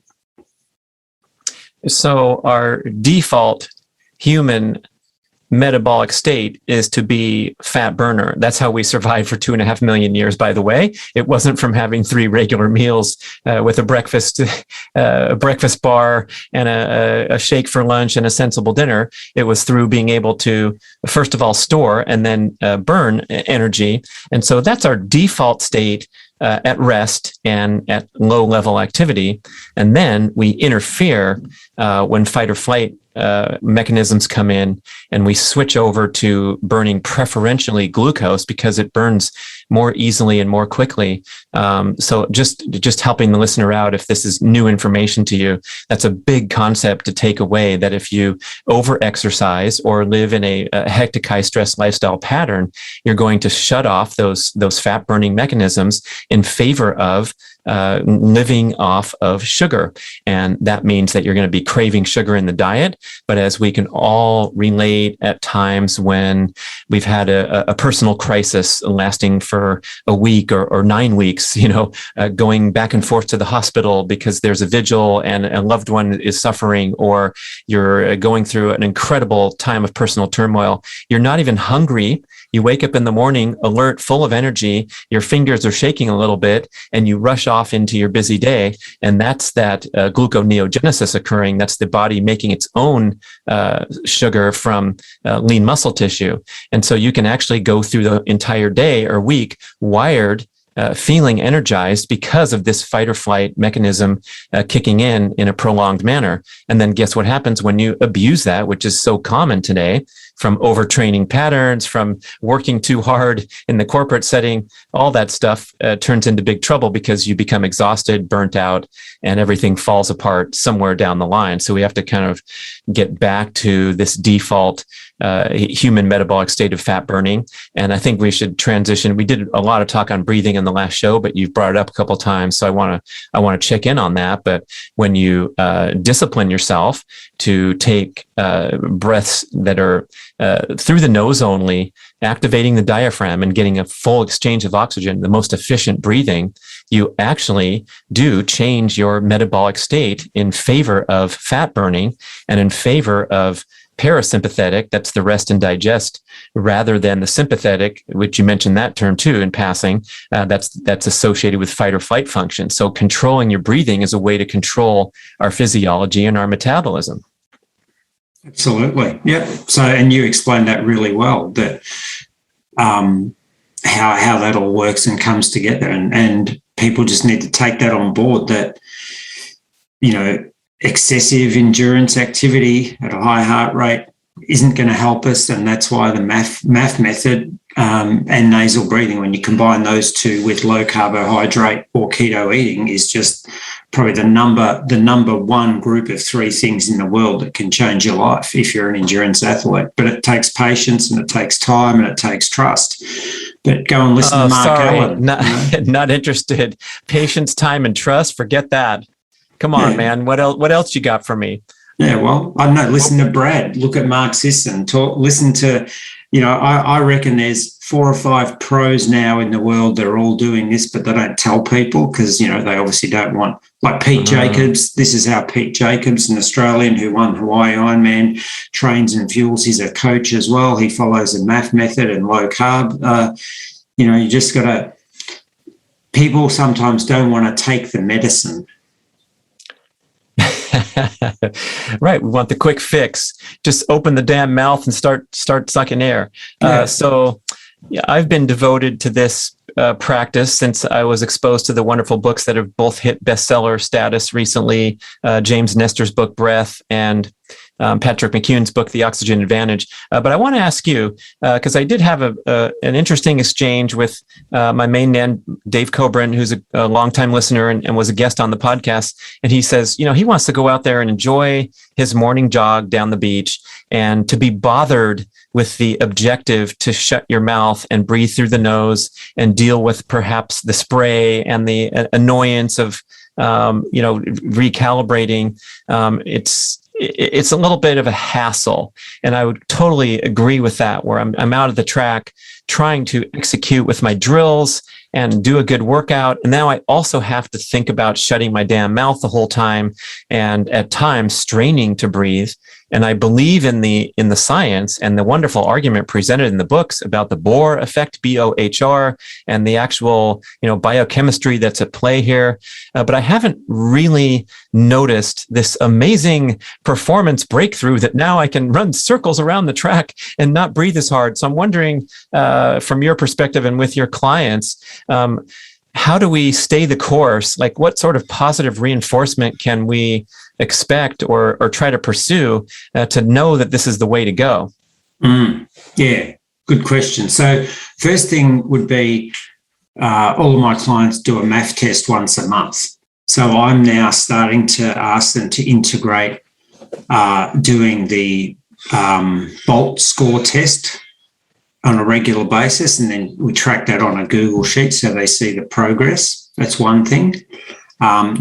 So our default human metabolic state is to be fat burner. That's how we survived for 2.5 million years, by the way. It wasn't from having 3 regular meals with a breakfast bar and a shake for lunch and a sensible dinner. It was through being able to, first of all, store and then burn energy. And so that's our default state at rest and at low level activity. And then we interfere when fight or flight mechanisms come in, and we switch over to burning preferentially glucose because it burns more easily and more quickly. So just helping the listener out, if this is new information to you, that's a big concept to take away, that if you over-exercise or live in a hectic, high-stress lifestyle pattern, you're going to shut off those fat-burning mechanisms in favor of living off of sugar. And that means that you're going to be craving sugar in the diet. But as we can all relate at times when we've had a personal crisis lasting for a week or 9 weeks, going back and forth to the hospital because there's a vigil and a loved one is suffering, or you're going through an incredible time of personal turmoil, you're not even hungry. You wake up in the morning, alert, full of energy, your fingers are shaking a little bit, and you rush off into your busy day. And that's that gluconeogenesis occurring. That's the body making its own sugar from lean muscle tissue. And so you can actually go through the entire day or week wired, feeling energized because of this fight or flight mechanism kicking in a prolonged manner. And then guess what happens when you abuse that, which is so common today? from overtraining patterns, from working too hard in the corporate setting. All that stuff turns into big trouble because you become exhausted, burnt out, and everything falls apart somewhere down the line. So we have to kind of get back to this default human metabolic state of fat burning. And I think we should transition. We did a lot of talk on breathing in the last show, but you've brought it up a couple of times. So I want to check in on that. But when you discipline yourself to take breaths that are through the nose only, activating the diaphragm and getting a full exchange of oxygen, the most efficient breathing, you actually do change your metabolic state in favor of fat burning and in favor of parasympathetic, that's the rest and digest, rather than the sympathetic, which you mentioned that term too in passing, that's associated with fight or flight function. So controlling your breathing is a way to control our physiology and our metabolism. Absolutely. Yep. So, and you explained that really well, that how that all works and comes together, and people just need to take that on board, that, you know, excessive endurance activity at a high heart rate isn't going to help us, and that's why the MAF method and nasal breathing, when you combine those two with low carbohydrate or keto eating, is just probably the number one group of 3 things in the world that can change your life if you're an endurance athlete. But it takes patience, and it takes time, and it takes trust. But go and listen to Mark Allen. Not interested. Patience, time, and trust. Forget that. Come on, man. What else you got for me? Yeah, well, I don't know. Listen to Brad. Look at Mark Sisson. Listen to, you know, I reckon there's 4 or 5 pros now in the world that are all doing this, but they don't tell people because, you know, they obviously don't want, like Pete Jacobs. This is how Pete Jacobs, an Australian who won Hawaii Ironman, trains and fuels. He's a coach as well. He follows the MAF method and low carb. You know, you just got to, people sometimes don't want to take the medicine. Right. We want the quick fix. Just open the damn mouth and start sucking air. So I've been devoted to this practice since I was exposed to the wonderful books that have both hit bestseller status recently, James Nestor's book, Breath, and Patrick McKeown's book, The Oxygen Advantage. But I want to ask you, because I did have an interesting exchange with my main man, Dave Cobran, who's a longtime listener and was a guest on the podcast. And he says, you know, he wants to go out there and enjoy his morning jog down the beach, and to be bothered with the objective to shut your mouth and breathe through the nose and deal with perhaps the spray and the annoyance of, you know, recalibrating. It's a little bit of a hassle. And I would totally agree with that, where I'm out of the track trying to execute with my drills and do a good workout. And now I also have to think about shutting my damn mouth the whole time, and at times straining to breathe. And I believe in the science and the wonderful argument presented in the books about the Bohr effect, BOHR, and the actual, you know, biochemistry that's at play here. But I haven't really noticed this amazing performance breakthrough that now I can run circles around the track and not breathe as hard. So I'm wondering, from your perspective and with your clients, how do we stay the course? Like, what sort of positive reinforcement can we expect or try to pursue to know that this is the way to go? Yeah, good question. So first thing would be all of my clients do a MAF test once a month. So I'm now starting to ask them to integrate doing the BOLT score test on a regular basis, and then we track that on a Google sheet so they see the progress. That's one thing.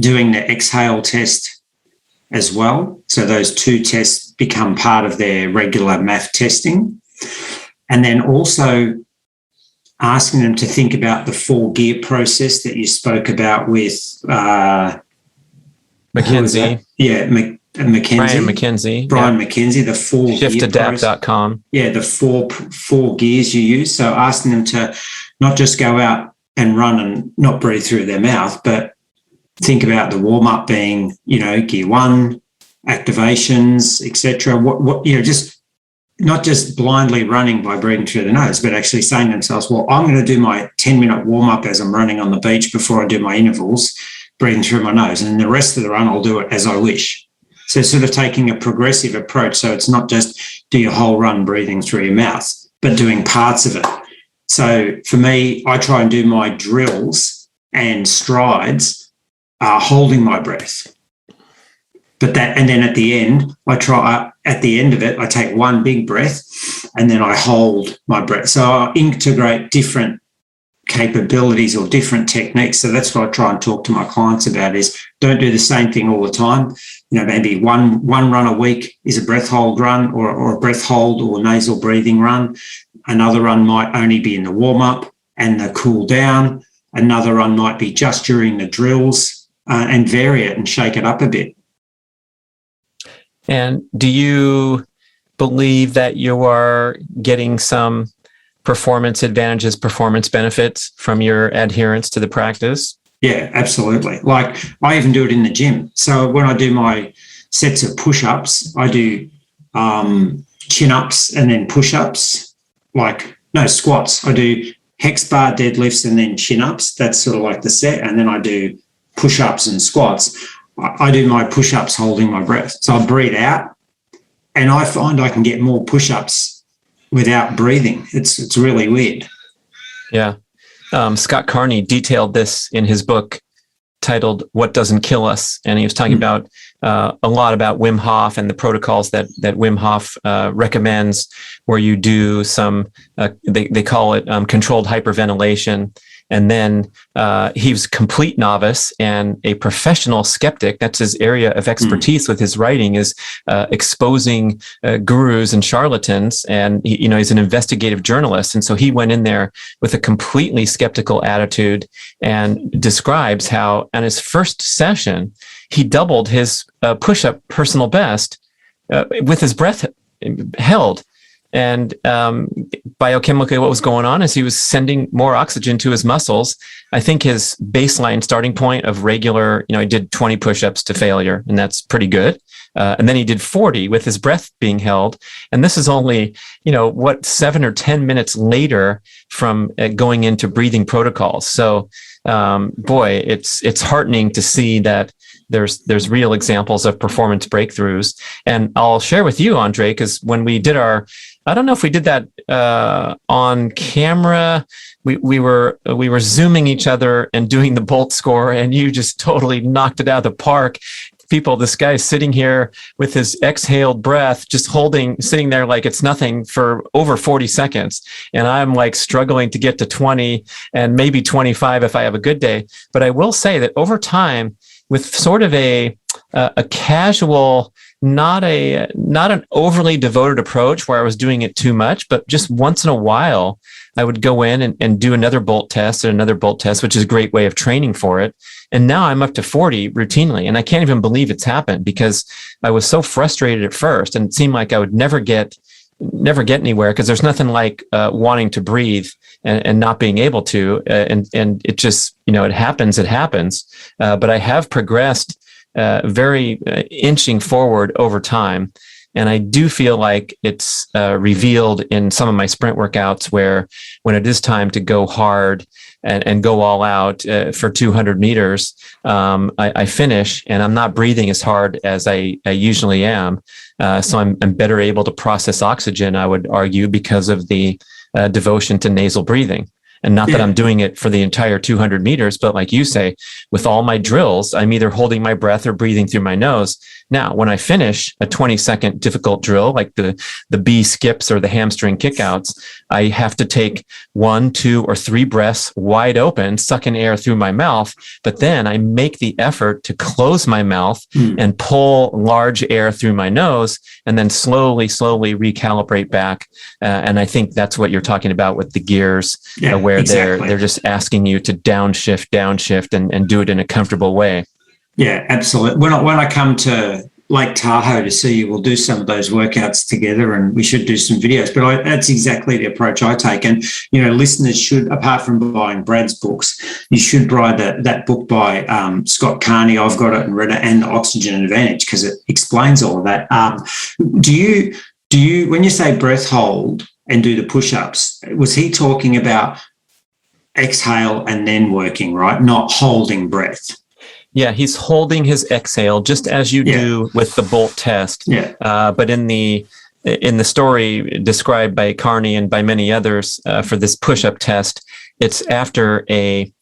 Doing the exhale test as well. So those 2 tests become part of their regular MAF testing. And then also asking them to think about the 4-gear process that you spoke about with McKenzie. Brian McKenzie, the 4-gear shiftadapt.com. Yeah, the four gears you use. So asking them to not just go out and run and not breathe through their mouth, but think about the warm-up being, you know, gear 1, activations, etc. What you know, just not just blindly running by breathing through the nose, but actually saying to themselves, well, I'm going to do my 10-minute warm-up as I'm running on the beach before I do my intervals, breathing through my nose, and the rest of the run I'll do it as I wish. So sort of taking a progressive approach. So it's not just do your whole run breathing through your mouth, but doing parts of it. So for me, I try and do my drills and strides holding my breath. And then at the end, at the end of it, I take one big breath and then I hold my breath. So I integrate different capabilities or different techniques. So that's what I try and talk to my clients about is don't do the same thing all the time. Maybe one run a week is a breath hold run or a breath hold or nasal breathing run. Another run might only be in the warm up and the cool down. Another run might be just during the drills and vary it and shake it up a bit. And do you believe that you are getting some performance advantages, performance benefits from your adherence to the practice? Yeah, absolutely. Like I even do it in the gym. So when I do my sets of push-ups, I do chin-ups and then push-ups, squats. I do hex bar deadlifts and then chin-ups. That's sort of like the set. And then I do push-ups and squats. I do my push-ups holding my breath. So I breathe out and I find I can get more push-ups without breathing. It's really weird. Yeah. Scott Carney detailed this in his book titled What Doesn't Kill Us. And he was talking about a lot about Wim Hof and the protocols that Wim Hof recommends, where you do some, they call it controlled hyperventilation. And then he was a complete novice and a professional skeptic. That's his area of expertise with his writing, is exposing gurus and charlatans. And he's an investigative journalist. And so he went in there with a completely skeptical attitude and describes how on his first session, he doubled his push-up personal best with his breath held. And biochemically, what was going on is he was sending more oxygen to his muscles. I think his baseline starting point of regular, he did 20 push-ups to failure, and that's pretty good. And then he did 40 with his breath being held. And this is only, 7 or 10 minutes later from going into breathing protocols. So, it's heartening to see that there's real examples of performance breakthroughs. And I'll share with you, Andre, because when we did I don't know if we did that on camera. We were Zooming each other and doing the Bolt score, and you just totally knocked it out of the park. This guy's sitting here with his exhaled breath, just sitting there like it's nothing for over 40 seconds. And I'm like struggling to get to 20 and maybe 25 if I have a good day. But I will say that over time, with sort of a casual, not an overly devoted approach where I was doing it too much, but just once in a while, I would go in and do another Bolt test and another Bolt test, which is a great way of training for it. And now I'm up to 40 routinely. And I can't even believe it's happened because I was so frustrated at first and it seemed like I would never get anywhere, because there's nothing like wanting to breathe and not being able to. And it just, it happens. But I have progressed very inching forward over time. And I do feel like it's revealed in some of my sprint workouts where when it is time to go hard and go all out for 200 meters, I finish and I'm not breathing as hard as I usually am. So I'm better able to process oxygen, I would argue, because of the devotion to nasal breathing. And not that I'm doing it for the entire 200 meters, but like you say, with all my drills, I'm either holding my breath or breathing through my nose. Now, when I finish a 20-second difficult drill, like the B skips or the hamstring kickouts, I have to take 1, 2, or 3 breaths wide open, sucking air through my mouth. But then I make the effort to close my mouth and pull large air through my nose, and then slowly recalibrate back. And I think that's what you're talking about with the gears, where they're just asking you to downshift and do it in a comfortable way. Yeah, absolutely. When I come to Lake Tahoe to see you, we'll do some of those workouts together, and we should do some videos. But that's exactly the approach I take. And listeners should, apart from buying Brad's books, you should buy that book by Scott Carney. I've got it and read it, and the Oxygen Advantage, because it explains all of that. Do you when you say breath hold and do the push-ups, was he talking about exhale and then working, right? Not holding breath. Yeah, he's holding his exhale just as you do with the Bolt test. Yeah. But in the story described by Carney and by many others for this push-up test, it's after a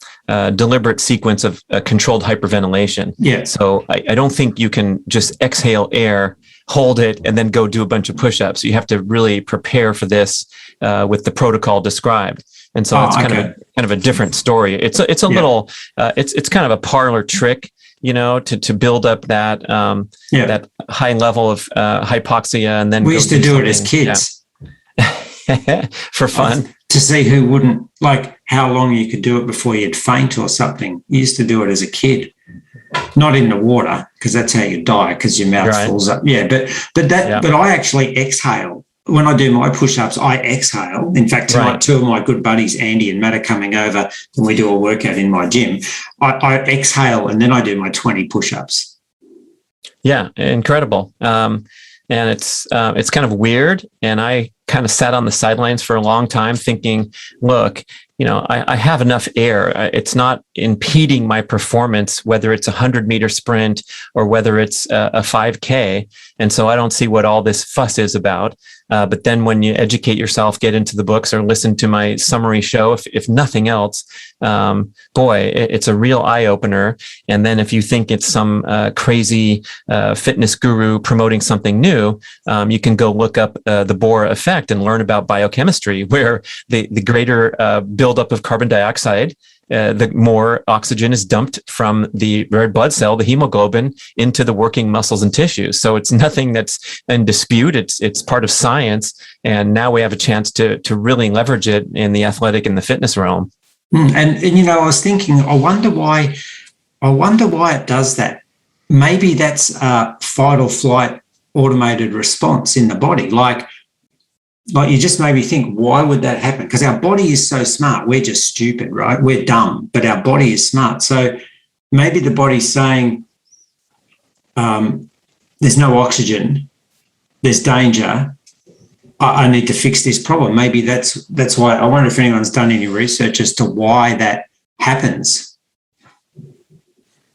deliberate sequence of controlled hyperventilation. Yeah. So I don't think you can just exhale air, hold it, and then go do a bunch of push-ups. You have to really prepare for this with the protocol described. And so it's kind of a different story. It's a little it's kind of a parlor trick, to build up that that high level of hypoxia, and then we used to do it as kids for fun to see who wouldn't, like how long you could do it before you'd faint or something. You used to do it as a kid, not in the water because that's how you die because your mouth fills up. Yeah, but I actually exhale. When I do my push-ups, I exhale. In fact, tonight, two of my good buddies, Andy and Matt, are coming over and we do a workout in my gym. I exhale and then I do my 20 push-ups. Yeah, incredible. And it's kind of weird. And I kind of sat on the sidelines for a long time thinking, look, I have enough air. It's not impeding my performance, whether it's a 100-meter sprint or whether it's a 5K. And so I don't see what all this fuss is about. But then when you educate yourself, get into the books or listen to my summary show, if nothing else, it's a real eye opener. And then if you think it's some crazy fitness guru promoting something new, you can go look up the Bohr effect and learn about biochemistry, where the greater buildup of carbon dioxide, the more oxygen is dumped from the red blood cell, the hemoglobin, into the working muscles and tissues. So it's nothing that's in dispute. It's part of science. And now we have a chance to really leverage it in the athletic and the fitness realm. And I was thinking, I wonder why it does that. Maybe that's a fight or flight automated response in the body. Like you just made me think, why would that happen? Because our body is so smart. We're just stupid, right? We're dumb, but our body is smart. So maybe the body's saying there's no oxygen, there's danger, I need to fix this problem. Maybe that's why. I wonder if anyone's done any research as to why that happens.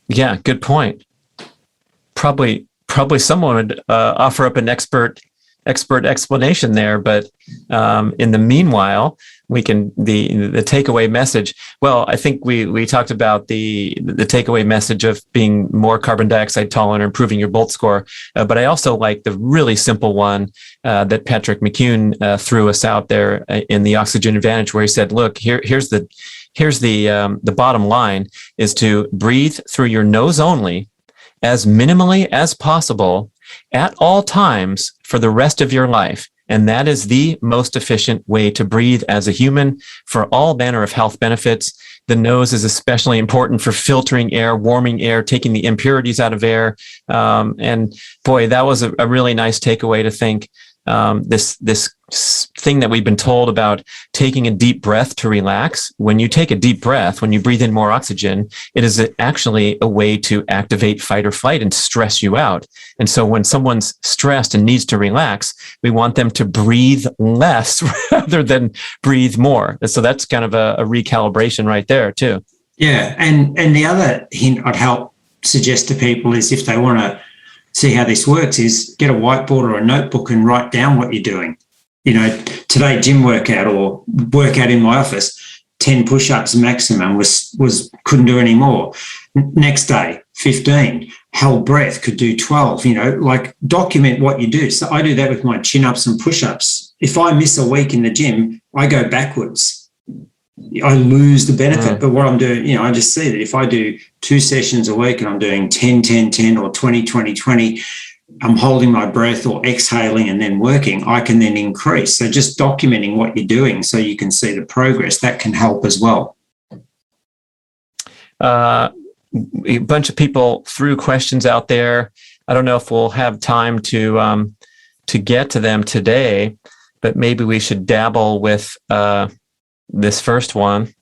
Yeah, good point. Probably someone would offer up an expert explanation there, but in the meanwhile, we can the takeaway message. Well, I think we talked about the takeaway message of being more carbon dioxide tolerant, or improving your Bolt score. But I also like the really simple one that Patrick McCune threw us out there in the Oxygen Advantage, where he said, "Look, here's the bottom line is to breathe through your nose only, as minimally as possible, at all times for the rest of your life. And that is the most efficient way to breathe as a human for all manner of health benefits. The nose is especially important for filtering air, warming air, taking the impurities out of air." And boy, that was a really nice takeaway to think. This thing that we've been told about taking a deep breath to relax. When you take a deep breath, when you breathe in more oxygen, it is actually a way to activate fight or flight and stress you out. And so when someone's stressed and needs to relax, we want them to breathe less rather than breathe more. And so that's kind of a recalibration right there too. Yeah. And the other hint I'd help suggest to people is, if they want to see how this works, is get a whiteboard or a notebook and write down what you're doing. Today, gym workout or workout in my office, 10 push-ups maximum, was couldn't do any more. Next day, 15, held breath, could do 12, document what you do. So I do that with my chin-ups and push-ups. If I miss a week in the gym, I go backwards. I lose the benefit. But what I'm doing, I just see that if I do 2 sessions a week and I'm doing 10, 10, 10 or 20, 20, 20, I'm holding my breath or exhaling and then working, I can then increase. So just documenting what you're doing so you can see the progress, that can help as well. A bunch of people threw questions out there. I don't know if we'll have time to get to them today, but maybe we should dabble with this first one.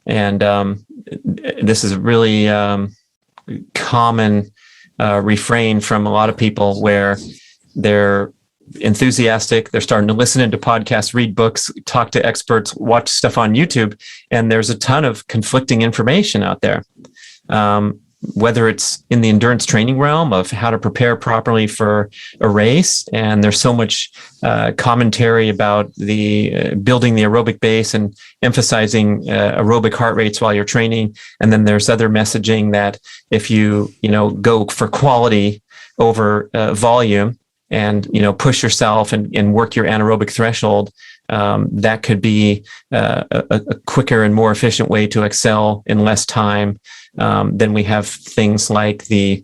And this is a really common refrain from a lot of people, where they're enthusiastic, they're starting to listen into podcasts, read books, talk to experts, watch stuff on YouTube, and there's a ton of conflicting information out there. whether it's in the endurance training realm of how to prepare properly for a race. And there's so much commentary about the building the aerobic base and emphasizing aerobic heart rates while you're training. And then there's other messaging that if you go for quality over volume and, push yourself and work your anaerobic threshold, that could be a quicker and more efficient way to excel in less time. Then we have things like the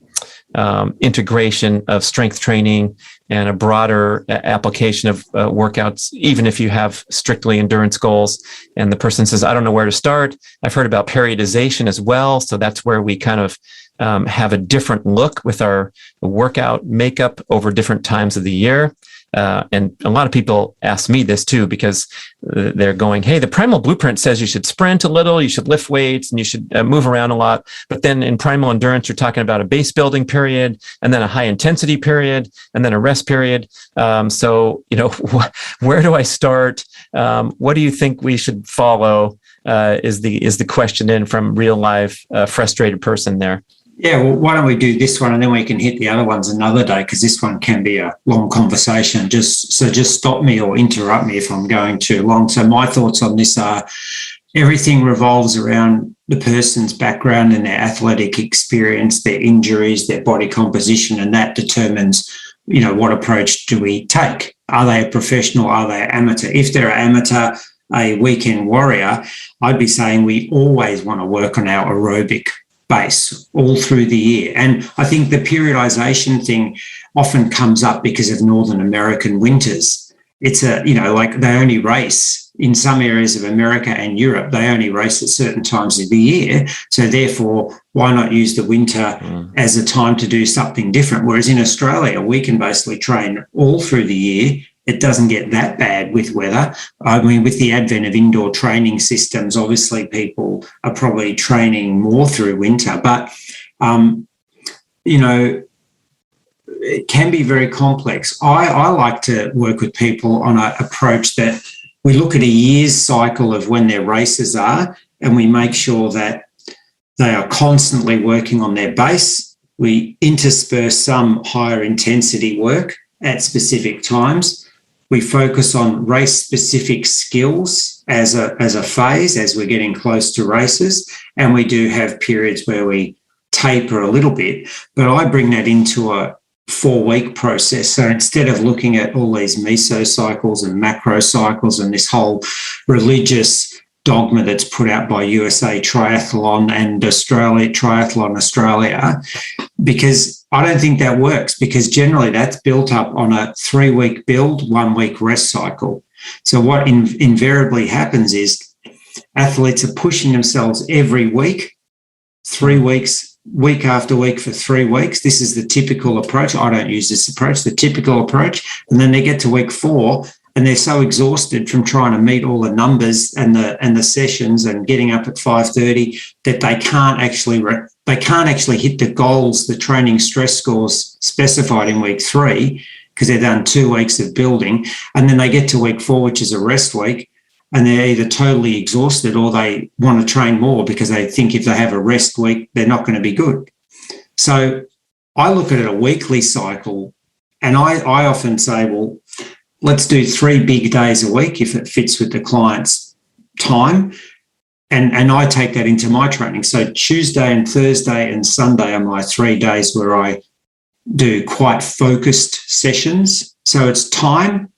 integration of strength training and a broader application of workouts, even if you have strictly endurance goals. And the person says, I don't know where to start. I've heard about periodization as well. So that's where we kind of have a different look with our workout makeup over different times of the year. And a lot of people ask me this too, because they're going, hey, the Primal Blueprint says you should sprint a little, you should lift weights, and you should move around a lot. But then in Primal Endurance, you're talking about a base building period, and then a high intensity period, and then a rest period. So, where do I start? What do you think we should follow? Is the question in from real live frustrated person there. Yeah, well, why don't we do this one and then we can hit the other ones another day, because this one can be a long conversation. Just stop me or interrupt me if I'm going too long. So my thoughts on this are everything revolves around the person's background and their athletic experience, their injuries, their body composition, and that determines, what approach do we take? Are they a professional? Are they an amateur? If they're an amateur, a weekend warrior, I'd be saying we always want to work on our aerobic base all through the year. And I think the periodization thing often comes up because of Northern American winters. It's they only race in some areas of America and Europe. They only race at certain times of the year. So therefore, why not use the winter as a time to do something different? Whereas in Australia, we can basically train all through the year. It doesn't get that bad with weather. I mean, with the advent of indoor training systems, obviously people are probably training more through winter, but, it can be very complex. I like to work with people on an approach that we look at a year's cycle of when their races are, and we make sure that they are constantly working on their base. We intersperse some higher intensity work at specific times. We focus on race-specific skills as a phase as we're getting close to races, and we do have periods where we taper a little bit, but I bring that into a 4-week process. So instead of looking at all these mesocycles and macrocycles and this whole religious dogma that's put out by USA Triathlon and Triathlon Australia, because I don't think that works, because generally that's built up on a 3-week build, 1-week rest cycle. So what invariably happens is athletes are pushing themselves every week, 3 weeks, week after week for 3 weeks. This is the typical approach. I don't use this approach, the typical approach. And then they get to week 4 and they're so exhausted from trying to meet all the numbers and the sessions and getting up at 5:30 that they can't actually hit the goals, the training stress scores specified in week 3, because they've done 2 weeks of building. And then they get to week 4, which is a rest week, and they're either totally exhausted or they want to train more because they think if they have a rest week, they're not going to be good. So I look at it a weekly cycle, and I often say, well, let's do 3 big days a week if it fits with the client's time. And I take that into my training. So Tuesday and Thursday and Sunday are my 3 days where I do quite focused sessions. So it's time,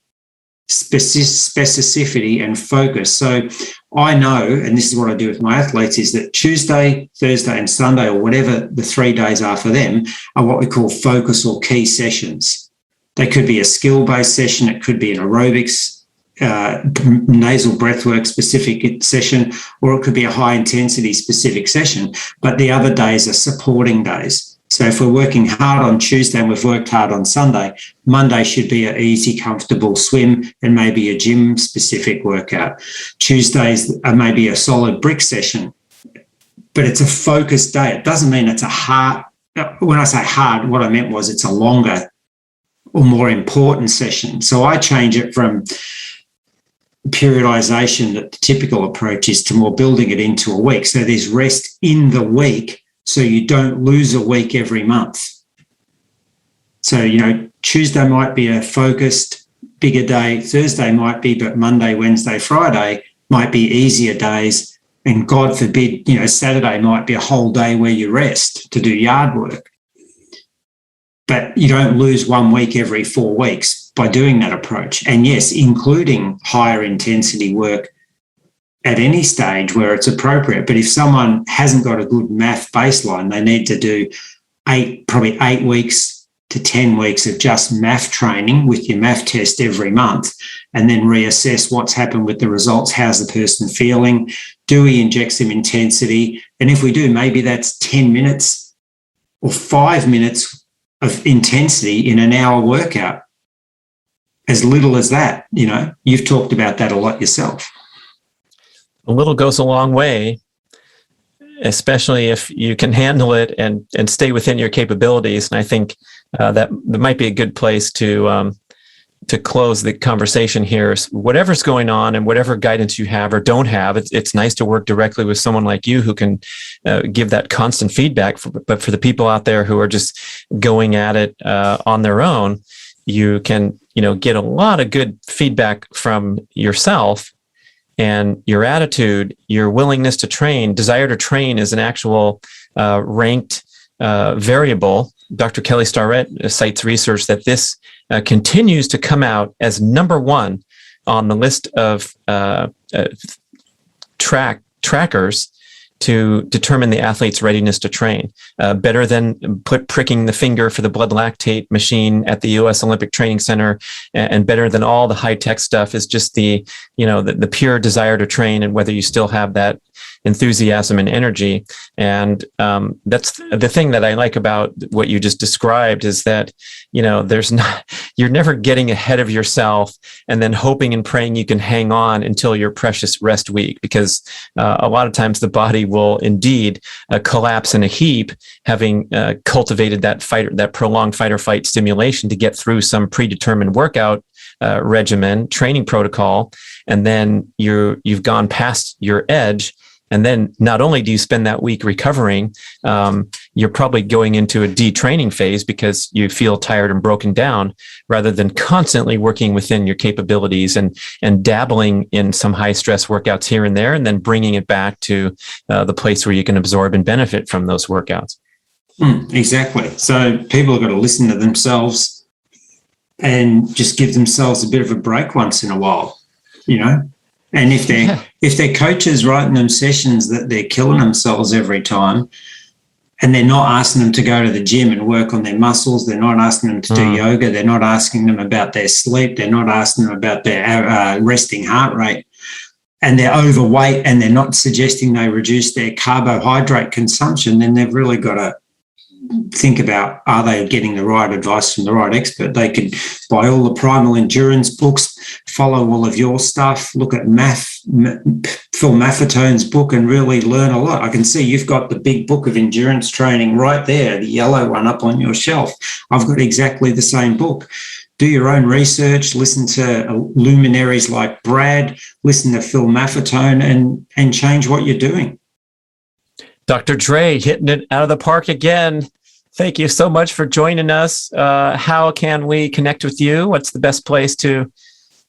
specificity and focus. So I know, and this is what I do with my athletes, is that Tuesday, Thursday and Sunday, or whatever the 3 days are for them, are what we call focus or key sessions. They could be a skill-based session. It could be an aerobics, nasal breathwork specific session, or it could be a high-intensity specific session. But the other days are supporting days. So if we're working hard on Tuesday and we've worked hard on Sunday, Monday should be an easy, comfortable swim and maybe a gym-specific workout. Tuesdays are maybe a solid brick session, but it's a focused day. It doesn't mean it's a hard. When I say hard, what I meant was it's a longer or more important session. So I change it from periodization that the typical approach is to more building it into a week. So there's rest in the week so you don't lose a week every month. So, Tuesday might be a focused, bigger day. Thursday might be, but Monday, Wednesday, Friday might be easier days. And God forbid, Saturday might be a whole day where you rest to do yard work. But you don't lose 1 week every 4 weeks by doing that approach. And yes, including higher intensity work at any stage where it's appropriate. But if someone hasn't got a good math baseline, they need to do probably 8 weeks to 10 weeks of just math training with your math test every month, and then reassess what's happened with the results. How's the person feeling? Do we inject some intensity? And if we do, maybe that's 10 minutes or 5 minutes of intensity in an hour workout. As little as that, you've talked about that a lot yourself. A little goes a long way, especially if you can handle it and stay within your capabilities. And I think that might be a good place to close the conversation here. Whatever's going on and whatever guidance you have or don't have, it's nice to work directly with someone like you who can give that constant feedback. But for the people out there who are just going at it on their own, you can get a lot of good feedback from yourself. And your attitude, your willingness to train, desire to train is an actual ranked variable. Dr. Kelly Starrett cites research that this continues to come out as number one on the list of trackers to determine the athlete's readiness to train. Better than pricking the finger for the blood lactate machine at the U.S. Olympic Training Center, and better than all the high-tech stuff is just the pure desire to train and whether you still have that enthusiasm and energy. And that's the thing that I like about what you just described, is that you're never getting ahead of yourself and then hoping and praying you can hang on until your precious rest week, because a lot of times the body will indeed collapse in a heap, having cultivated that prolonged fight or flight stimulation to get through some predetermined workout regimen, training protocol, and then you've gone past your edge. And then not only do you spend that week recovering, you're probably going into a detraining phase because you feel tired and broken down, rather than constantly working within your capabilities and dabbling in some high stress workouts here and there, and then bringing it back to the place where you can absorb and benefit from those workouts. Exactly. So people have got to listen to themselves and just give themselves a bit of a break once in a while, And if their coach is writing them sessions that they're killing themselves every time, and they're not asking them to go to the gym and work on their muscles, they're not asking them to do yoga, they're not asking them about their sleep, they're not asking them about their resting heart rate, and they're overweight and they're not suggesting they reduce their carbohydrate consumption, then they've really got to think about, are they getting the right advice from the right expert? They could buy all the primal endurance books, follow all of your stuff, look at Phil Maffetone's book, and really learn a lot. I can see you've got the big book of endurance training right there, the yellow one up on your shelf. I've got exactly the same book. Do your own research, listen to luminaries like B.rad, listen to Phil Maffetone, and change what you're doing. Dr. Dre hitting it out of the park again. Thank you so much for joining us. How can we connect with you? What's the best place to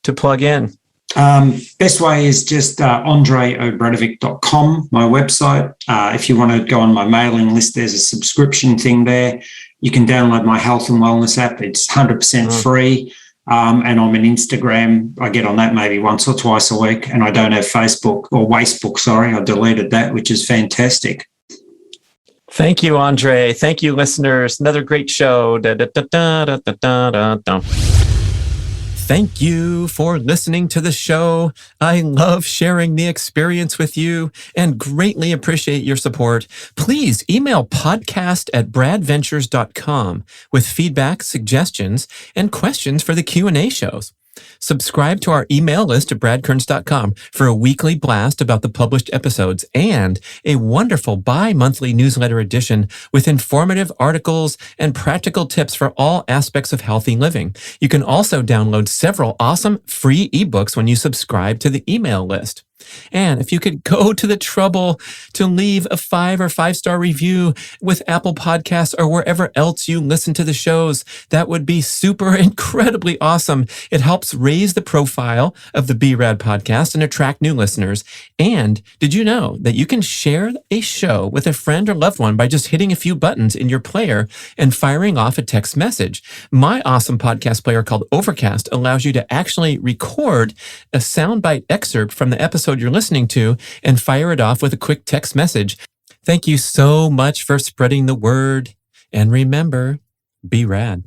plug in? Best way is just andreobradovic.com, my website. If you want to go on my mailing list, there's a subscription thing there. You can download my health and wellness app. It's 100% free. And I'm on Instagram. I get on that maybe once or twice a week, and I don't have Facebook or Wastebook. Sorry, I deleted that, which is fantastic. Thank you, Andre. Thank you, listeners. Another great show. Thank you for listening to the show. I love sharing the experience with you and greatly appreciate your support. Please email podcast@bradventures.com with feedback, suggestions, and questions for the Q&A shows. Subscribe to our email list at bradkearns.com for a weekly blast about the published episodes and a wonderful bi-monthly newsletter edition with informative articles and practical tips for all aspects of healthy living. You can also download several awesome free ebooks when you subscribe to the email list. And if you could go to the trouble to leave a 5 or 5-star review with Apple Podcasts or wherever else you listen to the shows, that would be super incredibly awesome. It helps raise the profile of the B.rad podcast and attract new listeners. And did you know that you can share a show with a friend or loved one by just hitting a few buttons in your player and firing off a text message? My awesome podcast player called Overcast allows you to actually record a soundbite excerpt from the episode you're listening to and fire it off with a quick text message. Thank you so much for spreading the word. And remember, be rad.